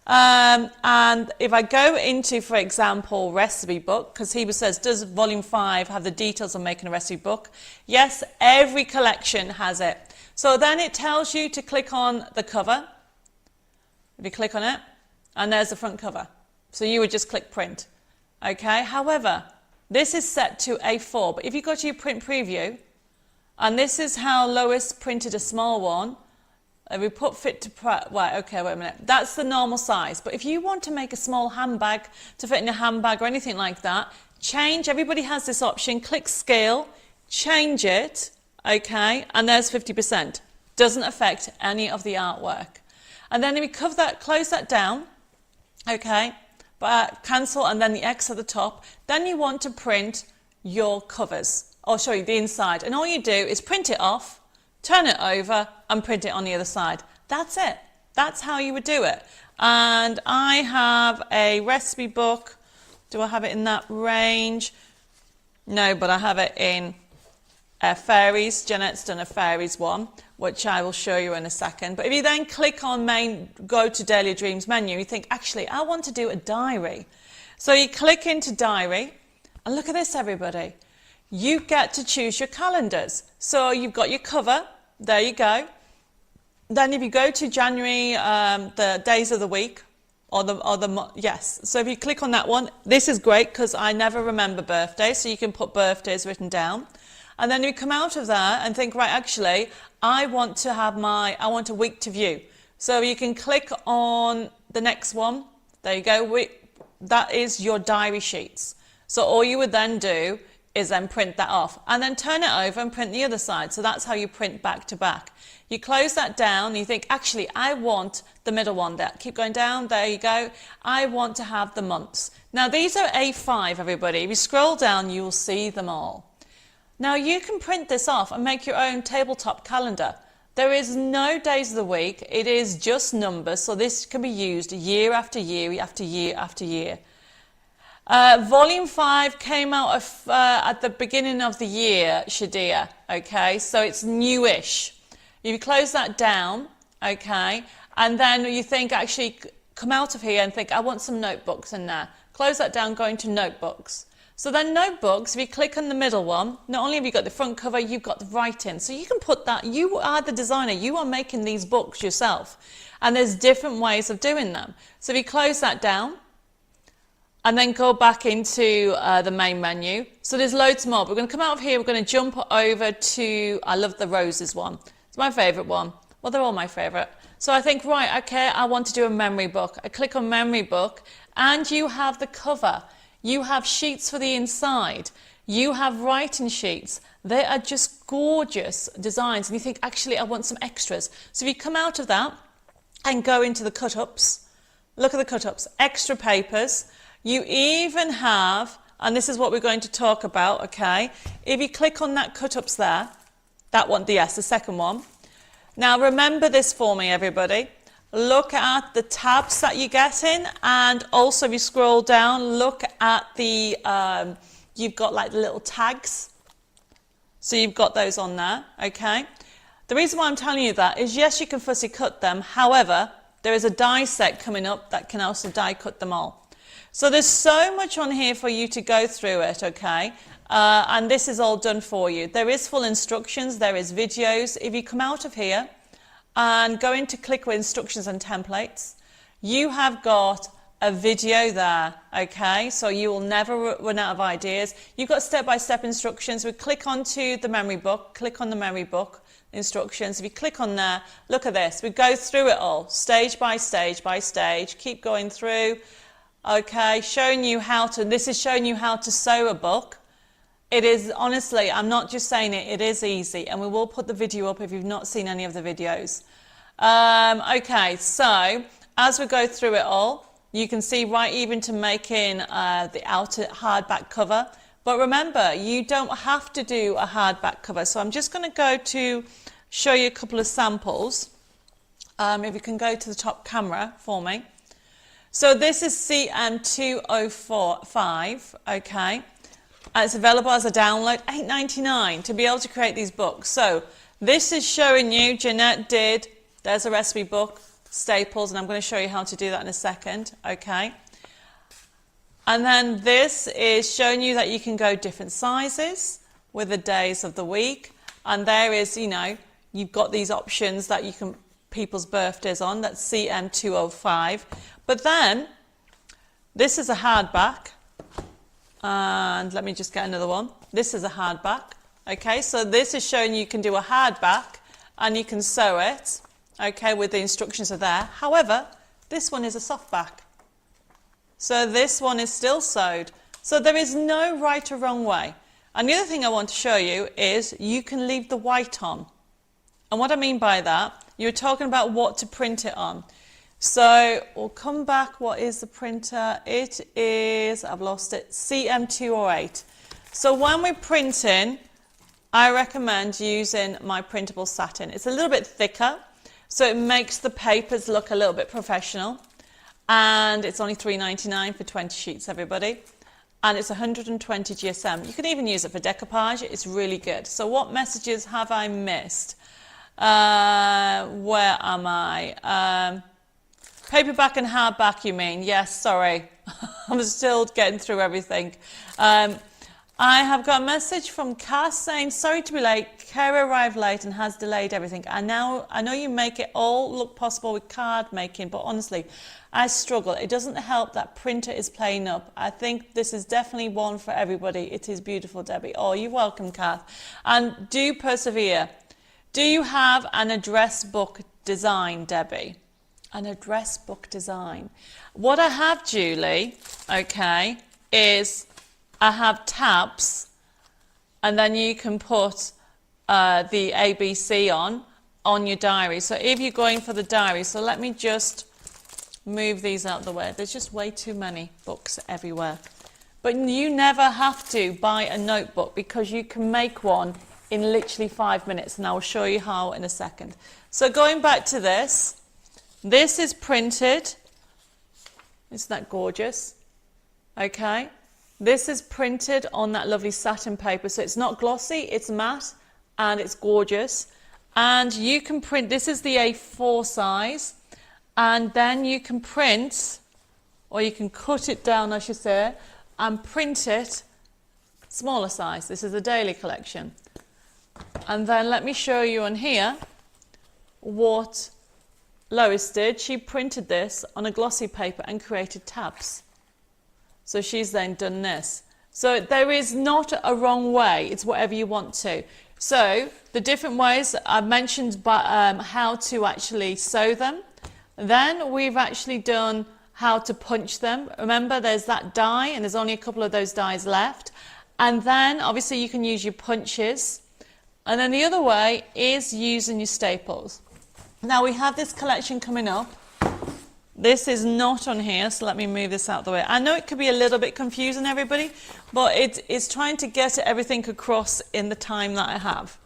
And if I go into, for example, recipe book, because he says, does volume 5 have the details of making a recipe book? Yes, every collection has it. So then it tells you to click on the cover. If you click on it, and there's the front cover. So you would just click print. Okay, however, this is set to A4, but if you go to your print preview, and this is how Lois printed a small one, we put fit to right, okay, wait a minute. That's the normal size. But if you want to make a small handbag to fit in a handbag or anything like that, change. Everybody has this option. Click scale, change it, okay, and there's 50%. Doesn't affect any of the artwork. And then if you cover that, close that down, okay, but cancel and then the X at the top. Then you want to print your covers. I'll show you the inside. And all you do is print it off, turn it over and print it on the other side. That's it. That's how you would do it. And I have a recipe book. Do I have it in that range? No, but I have it in fairies. Jeanette's done a fairies one, which I will show you in a second. But if you then click on go to Dahlia Dreams menu, you think, actually, I want to do a diary. So you click into diary and look at this, everybody. You get to choose your calendars. So you've got your cover, there you go. Then if you go to January, the days of the week, yes. So if you click on that one, this is great because I never remember birthdays, so you can put birthdays written down. And then you come out of there and think, right, actually, I want a week to view. So you can click on the next one. There you go. That is your diary sheets. So all you would then do is then print that off and then turn it over and print the other side. So that's how you print back to back. You close that down, you think, actually, I want the middle one there. Keep going down, there you go. I want to have the months. Now these are A5, everybody. If you scroll down, you will see them all. Now you can print this off and make your own tabletop calendar. There is no days of the week, it is just numbers, so this can be used year after year after year after year. Volume 5 came out at the beginning of the year, Shadia, okay, so it's newish. You close that down, okay, and then you think, actually, come out of here and think, I want some notebooks in there. Close that down, go into notebooks. So then notebooks, if you click on the middle one, not only have you got the front cover, you've got the writing. So you can put that, you are the designer, you are making these books yourself. And there's different ways of doing them. So if you close that down, and then go back into the main menu. So there's loads more. But we're going to come out of here, we're going to jump over to, I love the roses one. It's my favourite one. Well, they're all my favourite. So I think, right, okay, I want to do a memory book. I click on memory book, and you have the cover. You have sheets for the inside. You have writing sheets. They are just gorgeous designs. And you think, actually, I want some extras. So if you come out of that and go into the cut-ups, look at the cut-ups, extra papers. You even have, and this is what we're going to talk about, okay? If you click on that cut-ups there, that one, yes, the second one. Now remember this for me, everybody. Look at the tabs that you're getting, and also if you scroll down, look at the, you've got like the little tags. So you've got those on there, okay? The reason why I'm telling you that is, yes, you can fussy cut them. However, there is a die set coming up that can also die cut them all. So there's so much on here for you to go through it, okay? And this is all done for you. There is full instructions, there is videos. If you come out of here and go into click with instructions and templates, you have got a video there, okay? So you will never run out of ideas. You've got step-by-step instructions. We click onto the memory book, click on the memory book instructions. If you click on there, look at this. We go through it all, stage by stage by stage, keep going through, okay? Showing you how to, this is showing you how to sew a book. It is, honestly, I'm not just saying it, it is easy, and we will put the video up if you've not seen any of the videos. Okay, so as we go through it all, you can see right even to making the outer hardback cover. But remember, you don't have to do a hardback cover. So I'm just going to go to show you a couple of samples. If you can go to the top camera for me. So this is CM205, okay. And it's available as a download, $8.99 to be able to create these books. So this is showing you, Jeanette did, there's a recipe book, staples, and I'm going to show you how to do that in a second, okay? And then this is showing you that you can go different sizes with the days of the week, and there is, you know, you've got these options that you can, people's birthdays on, that's CM205. But then, this is a hardback, and let me just get another one. This is a hardback, okay? So this is showing you can do a hardback, and you can sew it. Okay, with the instructions are there. However, this one is a softback. So this one is still sewed. So there is no right or wrong way. And the other thing I want to show you is you can leave the white on. And what I mean by that, you're talking about what to print it on. So we'll come back. What is the printer? It is, I've lost it, CM208. So when we're printing, I recommend using my printable satin. It's a little bit thicker. So it makes the papers look a little bit professional, and it's only $3.99 for 20 sheets, everybody, and it's 120 GSM. You can even use it for decoupage. It's really good. So what messages have I missed? Where am I? Paperback and hardback, you mean? Yes, sorry. I'm still getting through everything. I have got a message from Cass saying, sorry to be late, Cara arrived late and has delayed everything. I know you make it all look possible with card making, but honestly, I struggle. It doesn't help that printer is playing up. I think this is definitely one for everybody. It is beautiful, Debbie. Oh, you're welcome, Kath. And do persevere. Do you have an address book design, Debbie? An address book design. What I have, Julie, okay, is I have tabs, and then you can put the ABC on your diary. So if you're going for the diary, so let me just move these out of the way. There's just way too many books everywhere. But you never have to buy a notebook because you can make one in literally 5 minutes, and I will show you how in a second. So going back to this is printed. Isn't that gorgeous? Okay. This is printed on that lovely satin paper, so it's not glossy, it's matte, and it's gorgeous. And you can print, this is the A4 size, and then you can print, or you can cut it down, I should say, and print it smaller size. This is a daily collection. And then let me show you on here what Lois did. She printed this on a glossy paper and created tabs. So she's then done this. So there is not a wrong way. It's whatever you want to. So the different ways I've mentioned, how to actually sew them. Then we've actually done how to punch them. Remember, there's that die, and there's only a couple of those dies left. And then obviously you can use your punches. And then the other way is using your staples. Now we have this collection coming up. This is not on here, so let me move this out of the way. I know it could be a little bit confusing, everybody, but it's trying to get everything across in the time that I have.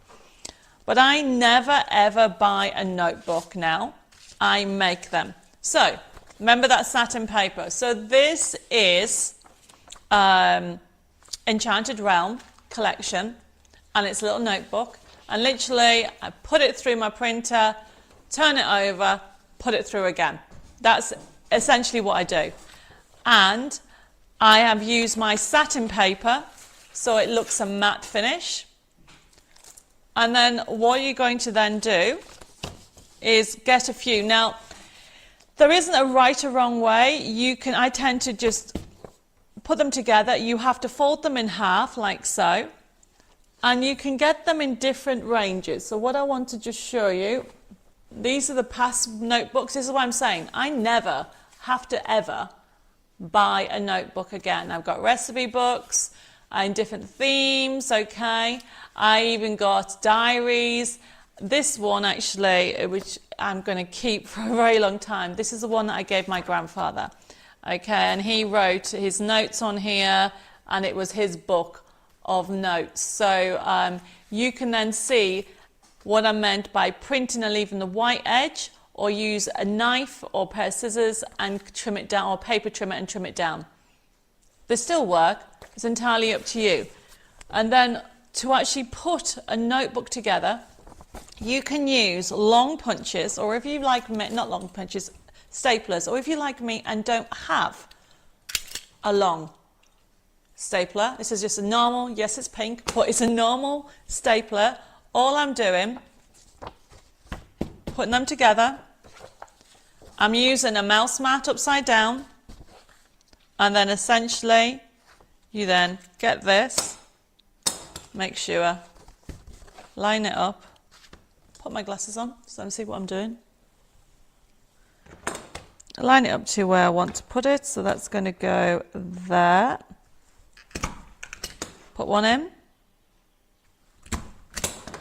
But I never, ever buy a notebook now. I make them. So, remember that satin paper. So this is Enchanted Realm collection, and it's a little notebook. And literally, I put it through my printer, turn it over, put it through again. That's essentially what I do. And I have used my satin paper so it looks a matte finish. And then what you're going to then do is get a few. Now, There isn't a right or wrong way. I tend to just put them together. You have to fold them in half like so. And you can get them in different ranges. So what I want to just show you, these are the past notebooks. This is what I'm saying. I never have to ever buy a notebook again. I've got recipe books in different themes, okay. I even got diaries. This one actually, which I'm going to keep for a very long time, this is the one that I gave my grandfather, okay, and he wrote his notes on here, and it was his book of notes. So you can then see what I meant by printing and leaving the white edge, or use a knife or a pair of scissors and trim it down, or paper trimmer and trim it down. They still work. It's entirely up to you. And then to actually put a notebook together, you can use long punches, or if you like me, not long punches, staplers, or if you like me and don't have a long stapler, this is just a normal, yes it's pink, but it's a normal stapler. All I'm doing, putting them together, I'm using a mouse mat upside down, and then essentially you then get this, make sure, line it up, put my glasses on so I can see what I'm doing, line it up to where I want to put it, so that's going to go there, put one in,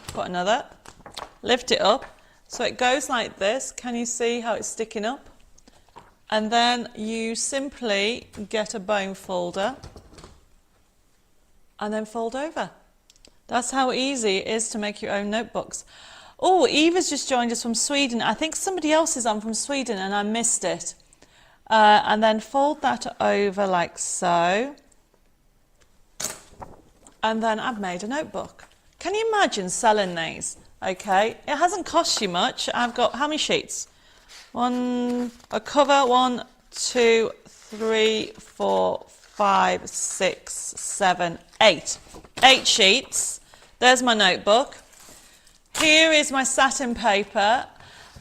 put another, lift it up, so it goes like this. Can you see how it's sticking up? And then you simply get a bone folder and then fold over. That's how easy it is to make your own notebooks. Oh, Eva's just joined us from Sweden. I think somebody else is on from Sweden and I missed it. And then fold that over like so. And then I've made a notebook. Can you imagine selling these? Okay, it hasn't cost you much. I've got how many sheets? A cover, 1, 2, 3, 4, 5, 6, 7, 8. 8 sheets. There's my notebook. Here is my satin paper.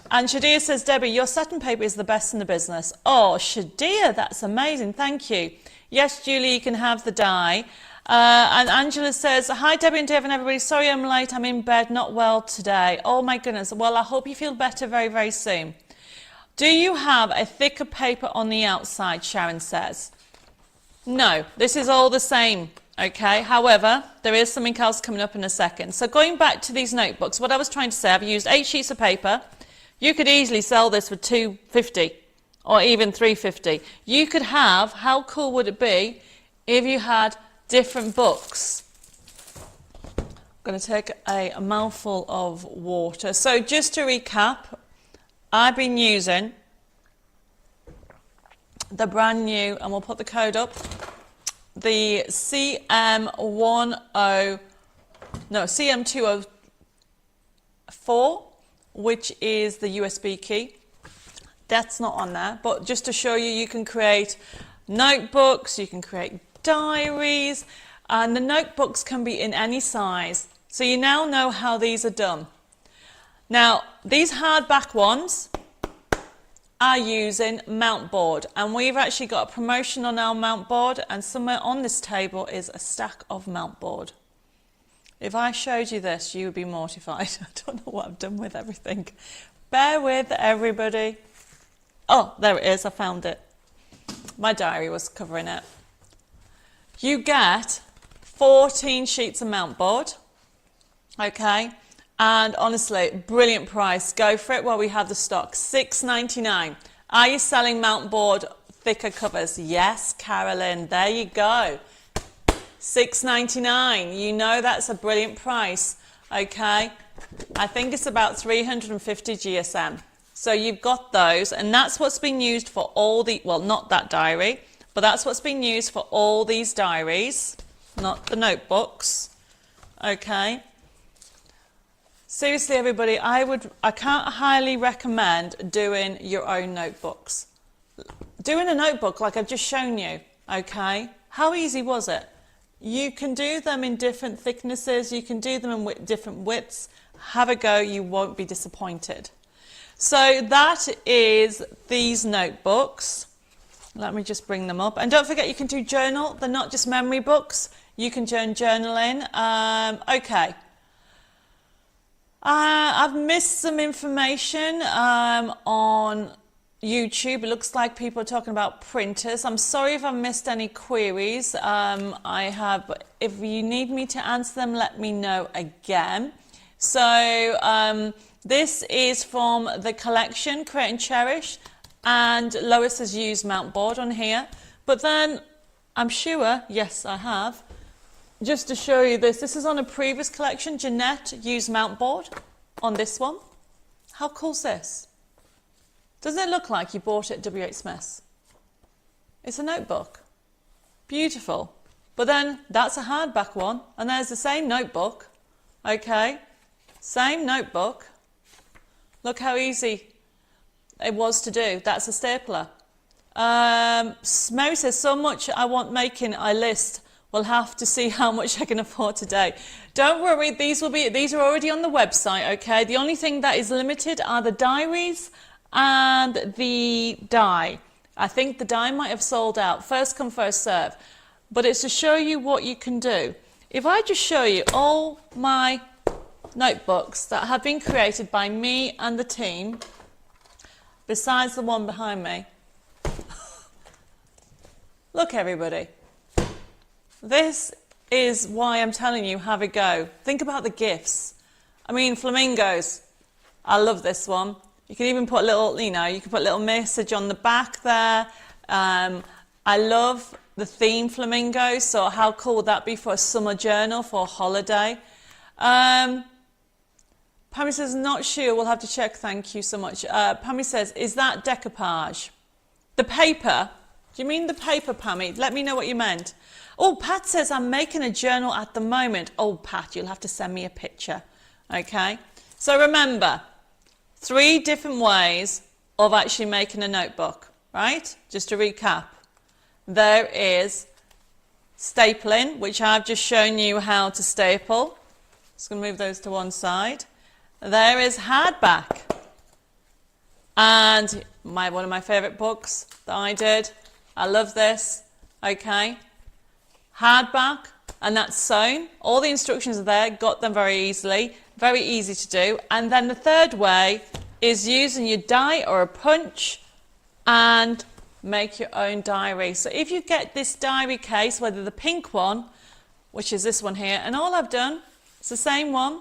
And Shadia says, Debbie, your satin paper is the best in the business. Oh, Shadia, that's amazing. Thank you. Yes, Julie, you can have the die. And Angela says, hi Debbie and Dave and everybody, sorry I'm late, I'm in bed, not well today. Oh my goodness, well I hope you feel better very, very soon. Do you have a thicker paper on the outside, Sharon says? No, this is all the same, okay? However, there is something else coming up in a second. So going back to these notebooks, what I was trying to say, I've used 8 sheets of paper. You could easily sell this for $2.50 or even $3.50. You could have, how cool would it be if you had different books? I'm going to take a mouthful of water. So just to recap, I've been using the brand new, and we'll put the code up, the CM204, which is the USB key. That's not on there, but just to show you, you can create notebooks, you can create diaries, and the notebooks can be in any size. So you now know how these are done. Now, these hardback ones are using mount board, and we've actually got a promotion on our mount board, and somewhere on this table is a stack of mount board. If I showed you this, you would be mortified. I don't know what I've done with everything. Bear with everybody. Oh, there it is, I found it. My diary was covering it. You get 14 sheets of mount board, okay, and honestly, brilliant price. Go for it while we have the stock. $6.99. Are you selling mount board thicker covers? Yes, Carolyn, there you go. $6.99. You know that's a brilliant price, okay. I think it's about 350 GSM. So you've got those, and that's what's been used for all the, well, not that diary, but that's what's been used for all these diaries, not the notebooks, okay? Seriously, everybody, I can't highly recommend doing your own notebooks. Doing a notebook like I've just shown you, okay? How easy was it? You can do them in different thicknesses, you can do them in different widths. Have a go, you won't be disappointed. So that is these notebooks. Let me just bring them up. And don't forget, you can do journal. They're not just memory books. You can journal in. Okay. I've missed some information on YouTube. It looks like people are talking about printers. I'm sorry if I've missed any queries. If you need me to answer them, let me know again. So this is from the collection, Create and Cherish, and Lois has used mount board on here. But then I'm sure, yes I have, just to show you this. This is on a previous collection. Jeanette used mount board on this one. How cool is this? Doesn't it look like you bought it at W.H. Smith's? It's a notebook. Beautiful. But then that's a hardback one, and there's the same notebook. Okay, same notebook. Look how easy it was to do. That's a stapler. Mary says, so much I want making, I list. We'll have to see how much I can afford today. Don't worry, these are already on the website, okay? The only thing that is limited are the diaries and the die. I think the die might have sold out. First come, first serve. But it's to show you what you can do. If I just show you all my notebooks that have been created by me and the team, besides the one behind me. Look, everybody. This is why I'm telling you, have a go. Think about the gifts. I mean, flamingos. I love this one. You can even put a little, you can put a little message on the back there. I love the theme flamingos, so how cool would that be for a summer journal, for a holiday? Pammy says, not sure, we'll have to check, thank you so much. Pammy says, is that decoupage? The paper? Do you mean the paper, Pammy? Let me know what you meant. Oh, Pat says, I'm making a journal at the moment. Oh, Pat, you'll have to send me a picture. Okay? So remember, 3 different ways of actually making a notebook, right? Just to recap. There is stapling, which I've just shown you how to staple. Just going to move those to one side. There is hardback. And one of my favourite books that I did. I love this. Okay? Hardback, and that's sewn. All the instructions are there, got them very easily, very easy to do. And then the third way is using your die or a punch and make your own diary. So if you get this diary case, whether the pink one, which is this one here, and all I've done, it's the same one.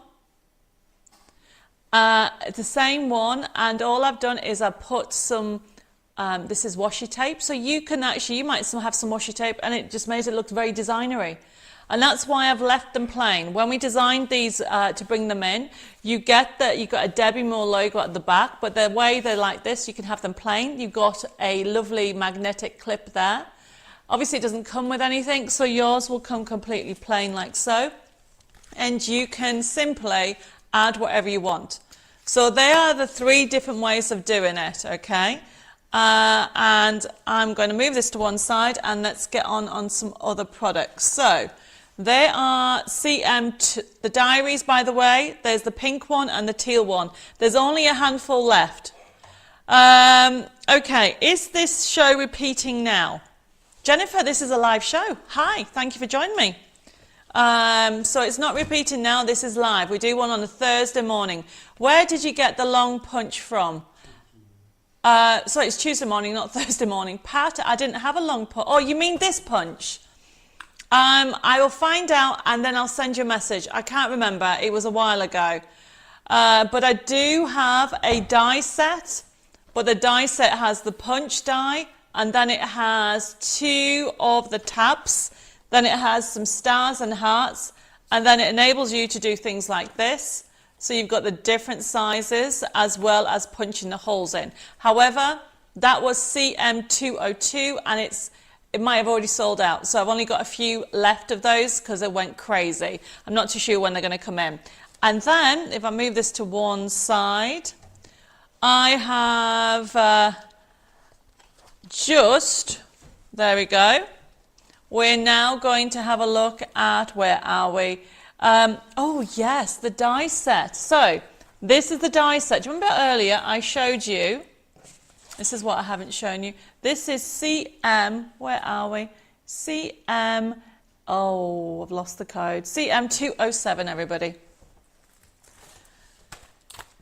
It's the same one, and all I've done is I've put some this is washi tape, so you might have some washi tape, and it just makes it look very designery. And that's why I've left them plain. When we designed these to bring them in, you've got a Debbi Moore logo at the back, but the way they're like this, you can have them plain. You've got a lovely magnetic clip there. Obviously, it doesn't come with anything, so yours will come completely plain like so. And you can simply add whatever you want. So they are the 3 different ways of doing it, okay? And I'm going to move this to one side and let's get on some other products. So they are the diaries, by the way. There's the pink one and the teal one. There's only a handful left. Okay, is this show repeating now? Jennifer, this is a live show. Hi, thank you for joining me. So it's not repeating now, this is live. We do one on a Thursday morning. Where did you get the long punch from? Sorry, it's Tuesday morning, not Thursday morning. Pat, I didn't have a long punch. Oh, you mean this punch? I will find out and then I'll send you a message. I can't remember. It was a while ago. But I do have a die set. But the die set has the punch die, and then it has 2 of the tabs. Then it has some stars and hearts. And then it enables you to do things like this. So you've got the different sizes as well as punching the holes in. However, that was CM202 and it might have already sold out. So I've only got a few left of those because it went crazy. I'm not too sure when they're going to come in. And then if I move this to one side, I have there we go. We're now going to have a look at, where are we? Oh yes, the die set. So This is the die set. Do you remember earlier I showed you, this is what I haven't shown you. This is CM, where are we? CM, oh, I've lost the code. CM207, everybody.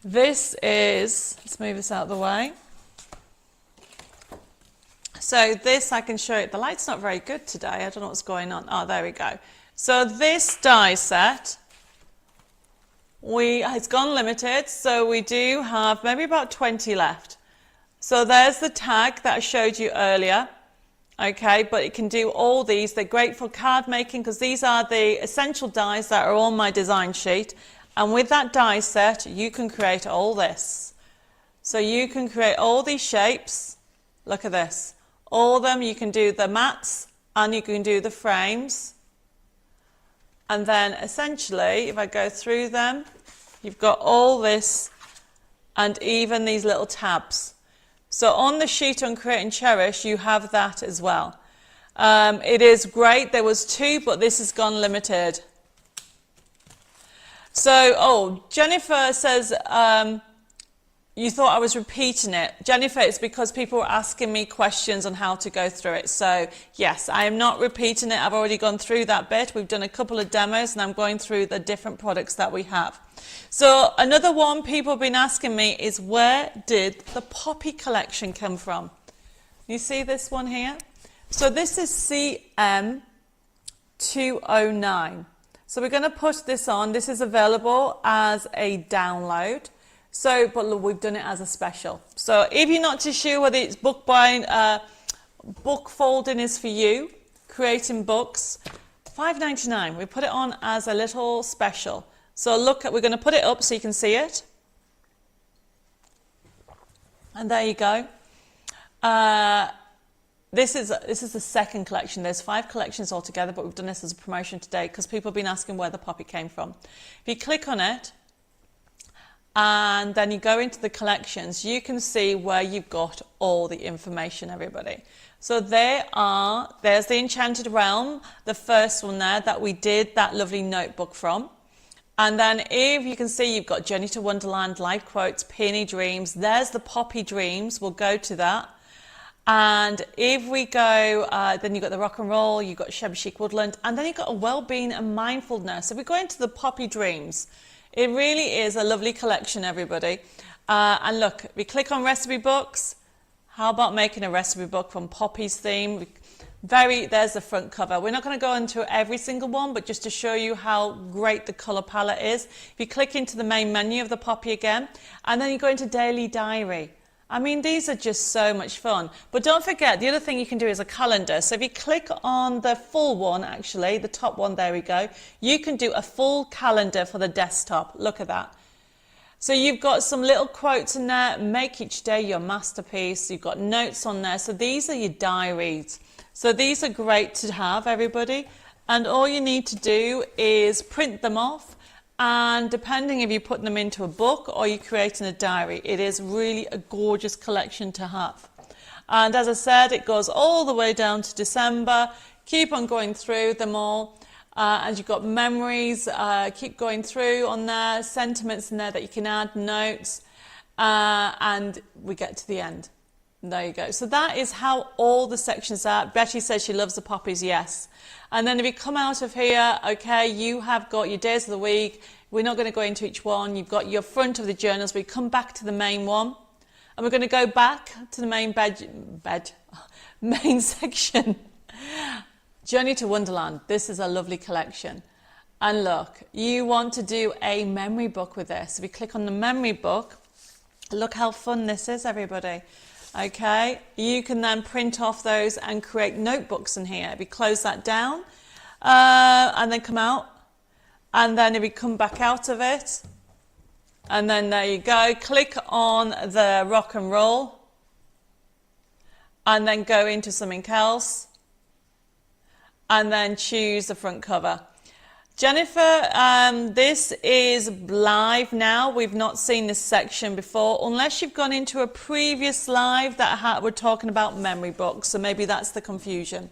This is, let's move this out of the way. So this I can show you. The light's not very good today. I don't know what's going on. Oh, there we go. So this die set, it's gone limited. So we do have maybe about 20 left. So there's the tag that I showed you earlier. Okay, but it can do all these. They're great for card making because these are the essential dies that are on my design sheet. And with that die set, you can create all this. So you can create all these shapes. Look at this. All of them, you can do the mats and you can do the frames. And then essentially, if I go through them, you've got all this and even these little tabs. So on the sheet on Create and Cherish, you have that as well. It is great. There was 2, but this has gone limited. So, oh, Jennifer says, you thought I was repeating it. Jennifer, it's because people were asking me questions on how to go through it. So, yes, I am not repeating it. I've already gone through that bit. We've done a couple of demos and I'm going through the different products that we have. So, another one people have been asking me is, where did the Poppy collection come from? You see this one here? So, this is CM209. So, we're going to put this on. This is available as a download. So, but look, we've done it as a special. So if you're not too sure whether it's book buying, book folding is for you, creating books, $5.99. We put it on as a little special. So look, we're going to put it up so you can see it. And there you go. This is the second collection. There's 5 collections altogether, but we've done this as a promotion today because people have been asking where the Poppy came from. If you click on it, and then you go into the collections, you can see where you've got all the information, everybody. So there's the Enchanted Realm, the first one there that we did that lovely notebook from. And then if you can see, you've got Journey to Wonderland, Life Quotes, Peony Dreams. There's the Poppy Dreams. We'll go to that. And if we go, then you've got the Rock and Roll, you've got Shabby Chic Woodland, and then you've got a Wellbeing and Mindfulness. So we go into the Poppy Dreams. It really is a lovely collection, everybody. And look, we click on recipe books. How about making a recipe book from Poppy's theme? There's the front cover. We're not going to go into every single one, but just to show you how great the colour palette is. If you click into the main menu of the Poppy again, and then you go into Daily Diary. I mean, these are just so much fun. But don't forget, the other thing you can do is a calendar. So if you click on the full one, actually, the top one, there we go, you can do a full calendar for the desktop. Look at that. So you've got some little quotes in there, make each day your masterpiece. You've got notes on there. So these are your diaries. So these are great to have, everybody. And all you need to do is print them off. And depending if you're putting them into a book or you're creating a diary, it is really a gorgeous collection to have. And as I said, it goes all the way down to December. Keep on going through them all. And you've got memories, keep going through on there, sentiments in there that you can add, notes. And we get to the end. There you go. So that is how all the sections are. Betty says she loves the poppies, yes. And then if you come out of here, okay, you have got your days of the week. We're not going to go into each one. You've got your front of the journals. We come back to the main one. And we're going to go back to the main section. Journey to Wonderland. This is a lovely collection. And look, you want to do a memory book with this. If you click on the memory book, look how fun this is, everybody. Okay, you can then print off those and create notebooks in here. If you close that down and then come out, and then if you come back out of it, and then there you go, click on the Rock and Roll, and then go into something else, and then choose the front cover. Jennifer, this is live now. We've not seen this section before, unless you've gone into a previous live that we're talking about memory books, so maybe that's the confusion.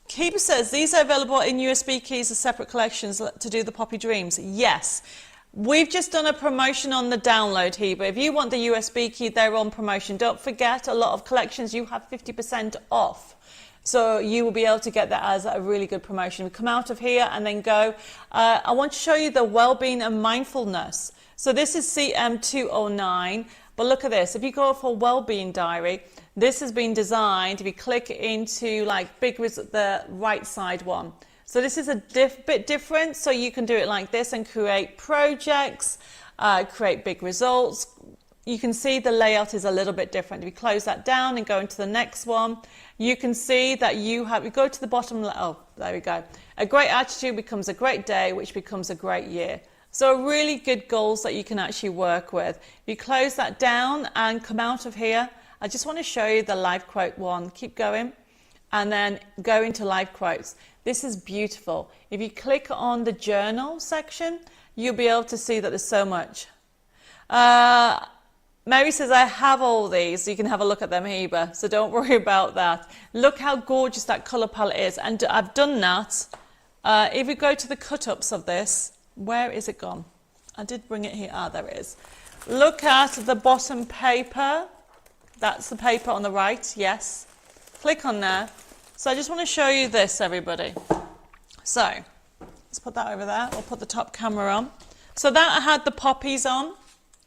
Keeper says, these are available in USB keys as separate collections to do the Poppy Dreams. Yes, We've just done a promotion on the download here, but if you want the USB key, they're on promotion. Don't forget, a lot of collections you have 50% off. So you will be able to get that as a really good promotion. We come out of here and then go. I want to show you the well-being and mindfulness. So this is CM209, but look at this. If you go for well-being diary, this has been designed, if you click into like the right side one. So this is a bit different, so you can do it like this and create projects, create big results. You can see the layout is a little bit different. If you close that down and go into the next one, you can see that you go to the bottom, oh, there we go. A great attitude becomes a great day, which becomes a great year. So really good goals that you can actually work with. If you close that down and come out of here, I just want to show you the live quote one. Keep going and then go into live quotes. This is beautiful. If you click on the journal section, you'll be able to see that there's so much. Mary says, I have all these, so you can have a look at them, Heba, so don't worry about that. Look how gorgeous that colour palette is, and I've done that. If we go to the cut-ups of this, where is it gone? I did bring it here. Ah, there it is. Look at the bottom paper. That's the paper on the right, yes. Click on there. So I just want to show you this, everybody. So let's put that over there. We'll put the top camera on. So that had the poppies on,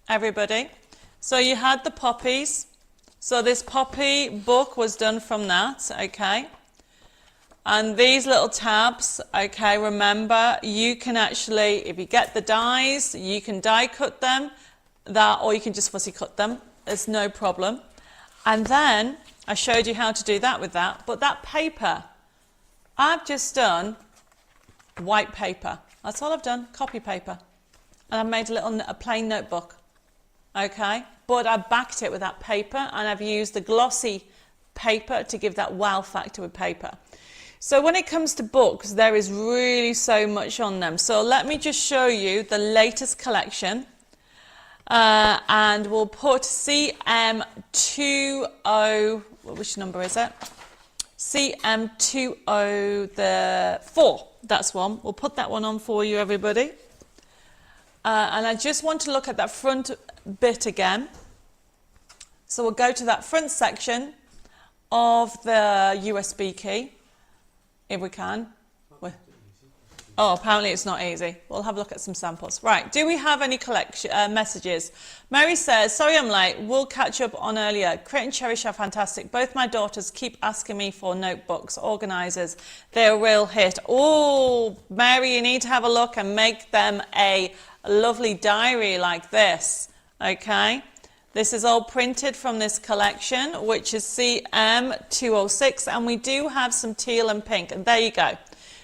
everybody. So you had the poppies. So this poppy book was done from that, okay. And these little tabs, okay, remember, you can actually, if you get the dies, you can die cut them, or you can just fussy cut them. It's no problem. And then I showed you how to do that with that, but that paper, I've just done white paper. That's all I've done, copy paper. And I've made a plain notebook, okay? But I backed it with that paper, and I've used the glossy paper to give that wow factor with paper. So when it comes to books, there is really so much on them. So let me just show you the latest collection. And we'll put CM20, which number is it? CM204, that's one. We'll put that one on for you, everybody. And I just want to look at that front bit again. So we'll go to that front section of the USB key, if we can. Oh, apparently it's not easy. We'll have a look at some samples. Right, do we have any collection messages? Mary says, sorry I'm late, we'll catch up on earlier. Create and Cherish are fantastic. Both my daughters keep asking me for notebooks, organisers. They're a real hit. Oh, Mary, you need to have a look and make them a lovely diary like this, okay? This is all printed from this collection, which is CM206, and we do have some teal and pink, and there you go.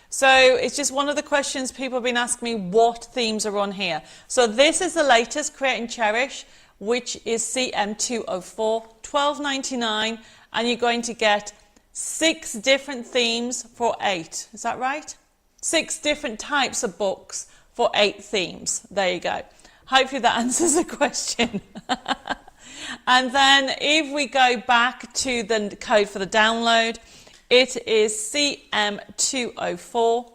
So it's just one of the questions people have been asking me, what themes are on here. So this is the latest, Create and Cherish, which is CM204, $12.99, and you're going to get 6 different themes for 8. Is that right? 6 different types of books for 8 themes. There you go. Hopefully that answers the question. And then if we go back to the code for the download, it is CM204.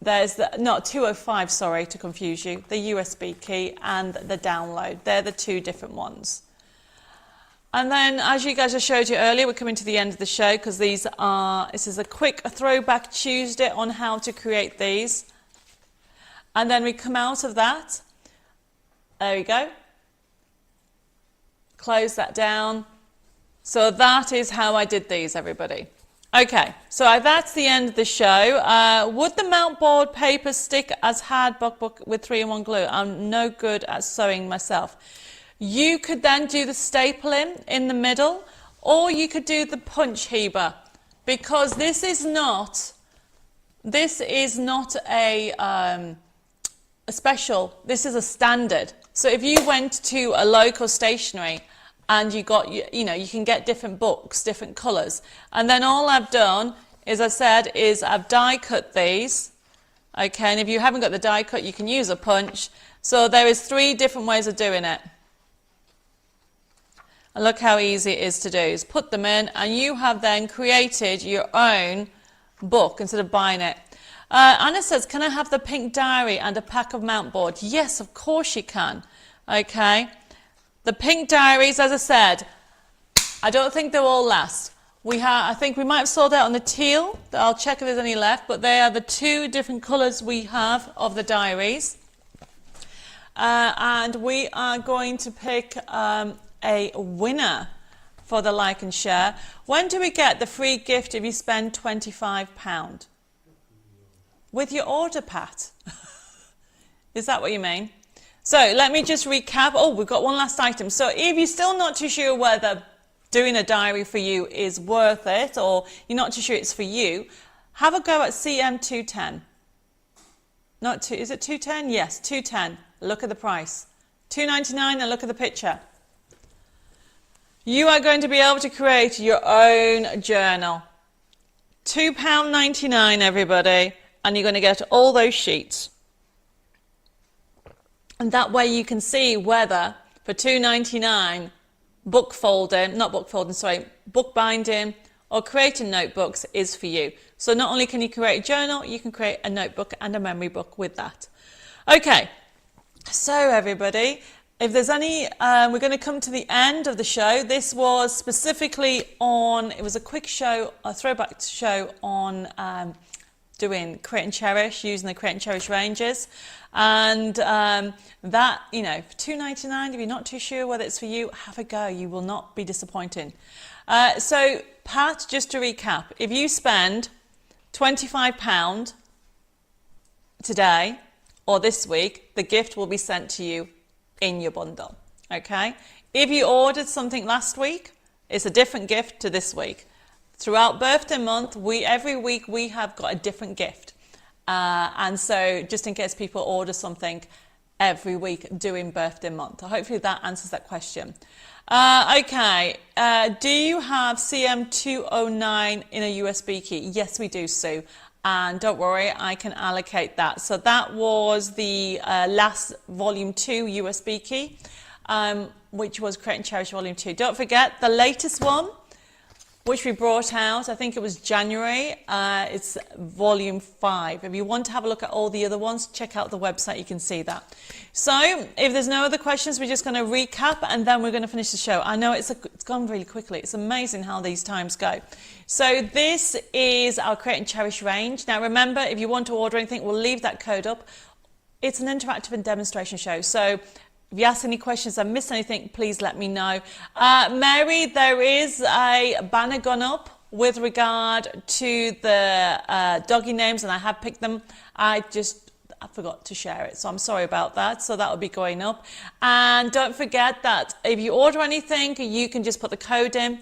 There's the, not 205, sorry, to confuse you, the USB key and the download. They're the 2 different ones. And then, as you guys I showed you earlier, we're coming to the end of the show because this is a quick throwback Tuesday on how to create these. And then we come out of that. There we go. Close that down. So that is how I did these, everybody. Okay, so that's the end of the show. Would the mount board paper stick as hard book with 3-in-1 glue? I'm no good at sewing myself. You could then do the stapling in the middle, or you could do the punch heber, because this is not a special. This is a standard. So if you went to a local stationery and you got, you know, you can get different books, different colours. And then all I've done, as I said, is I've die cut these. Okay, and if you haven't got the die cut, you can use a punch. So there is 3 different ways of doing it. And look how easy it is to do. Is put them in, and you have then created your own book instead of buying it. Anna says, can I have the pink diary and a pack of mount board? Yes, of course you can. Okay. The pink diaries, as I said, I don't think they'll all last. I think we might have sold out on the teal. I'll check if there's any left, but they are the two different colours we have of the diaries. And we are going to pick a winner for the like and share. When do we get the free gift if you spend £25? With your order, Pat. Is that what you mean? So let me just recap. Oh, we've got one last item. So if you're still not too sure whether doing a diary for you is worth it, or you're not too sure it's for you, have a go at CM210. Is it 210? Yes, 210. Look at the price. $2.99 and look at the picture. You are going to be able to create your own journal. £2.99, everybody, and you're going to get all those sheets. And that way you can see whether for $2.99 book binding or creating notebooks is for you. So not only can you create a journal, you can create a notebook and a memory book with that. Okay, so everybody, if there's any, we're going to come to the end of the show. This was specifically on, it was a quick show, a throwback show on doing Create and Cherish, using the Create and Cherish ranges. And that, you know, for $2.99, if you're not too sure whether it's for you, have a go. You will not be disappointed. So, Pat, just to recap, if you spend £25 today or this week, the gift will be sent to you in your bundle, okay? If you ordered something last week, it's a different gift to this week. Throughout birthday month, every week we have got a different gift. And so just in case people order something every week during birthday month. Hopefully that answers that question. Okay, do you have CM209 in a USB key? Yes, we do, Sue. And don't worry, I can allocate that. So that was the last Volume 2 USB key, which was Create and Cherish Volume 2. Don't forget, the latest one, which we brought out, I think it was January, it's Volume 5. If you want to have a look at all the other ones, check out the website, you can see that. So, if there's no other questions, we're just going to recap and then we're going to finish the show. I know it's gone really quickly, it's amazing how these times go. So this is our Create and Cherish range. Now remember, if you want to order anything, we'll leave that code up. It's an interactive and demonstration show, so if you ask any questions, I missed anything, please let me know. Mary, there is a banner gone up with regard to the doggy names, and I have picked them. I forgot to share it, so I'm sorry about that. So that will be going up. And don't forget that if you order anything, you can just put the code in.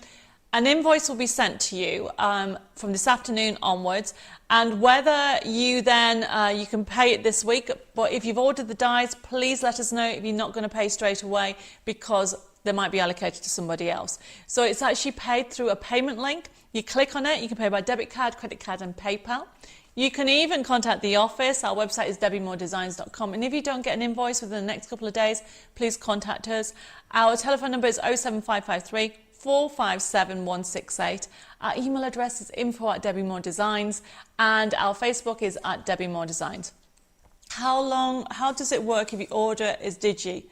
An invoice will be sent to you from this afternoon onwards, and whether you then, you can pay it this week, but if you've ordered the dies, please let us know if you're not going to pay straight away, because they might be allocated to somebody else. So it's actually paid through a payment link. You click on it, you can pay by debit card, credit card and PayPal. You can even contact the office. Our website is debbimoredesigns.com, and if you don't get an invoice within the next couple of days, please contact us. Our telephone number is 07553 457 168. Our email address is info@debbimoredesigns, and our Facebook is @debbimoredesigns. How does it work if you order as Digi?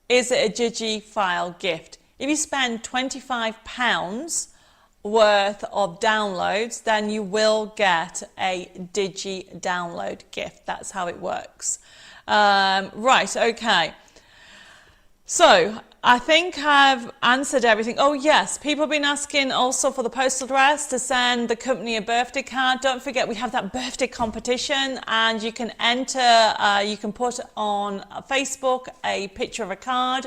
Is it a Digi file gift? If you spend £25 worth of downloads, then you will get a Digi download gift. That's how it works. Right, okay. So, I think I've answered everything. Oh yes, people have been asking also for the postal address to send the company a birthday card. Don't forget, we have that birthday competition, and you can enter, you can put on Facebook a picture of a card,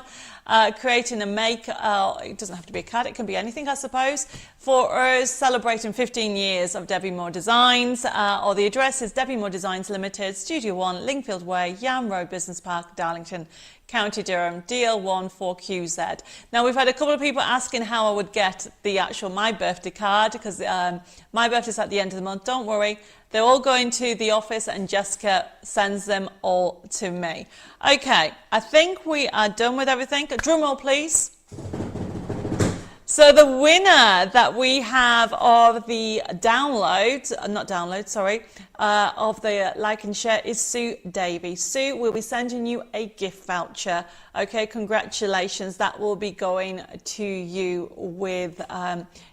creating a make, it doesn't have to be a card, it can be anything I suppose, for us celebrating 15 years of Debbie Moore Designs, or the address is Debbie Moore Designs Limited, Studio 1, Lingfield Way, Yam Road Business Park, Darlington, County Durham, DL1 4QZ. Now we've had a couple of people asking how I would get the actual My Birthday card, because my birthday's at the end of the month. Don't worry, they're all going to the office and Jessica sends them all to me. Okay, I think we are done with everything. Drum roll please. So the winner that we have of the of the like and share is Sue Davey. Sue will be sending you a gift voucher. Okay, congratulations. That will be going to you with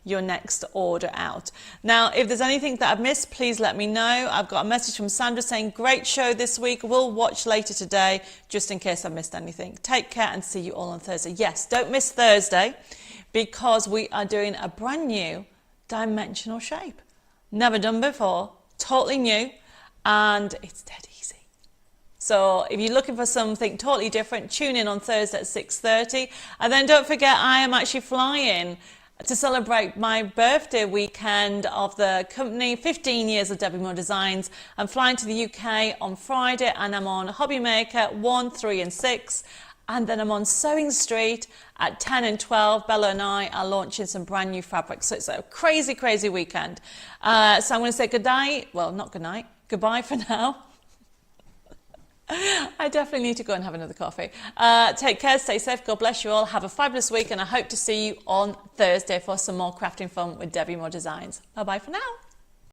your next order out. Now, if there's anything that I've missed, please let me know. I've got a message from Sandra saying, great show this week. We'll watch later today, just in case I missed anything. Take care and see you all on Thursday. Yes, don't miss Thursday, because we are doing a brand new dimensional shape. Never done before, totally new, and it's dead easy. So if you're looking for something totally different, tune in on Thursday at 6:30. And then don't forget, I am actually flying to celebrate my birthday weekend of the company, 15 years of Debbi Moore Designs. I'm flying to the UK on Friday, and I'm on Hobby Maker 1, 3 and 6. And then I'm on Sewing Street at 10 and 12. Bella and I are launching some brand new fabrics. So it's a crazy, crazy weekend. So I'm going to say good night. Well, not good night. Goodbye for now. I definitely need to go and have another coffee. Take care, stay safe, God bless you all. Have a fabulous week, and I hope to see you on Thursday for some more crafting fun with Debbi Moore Designs. Bye-bye for now.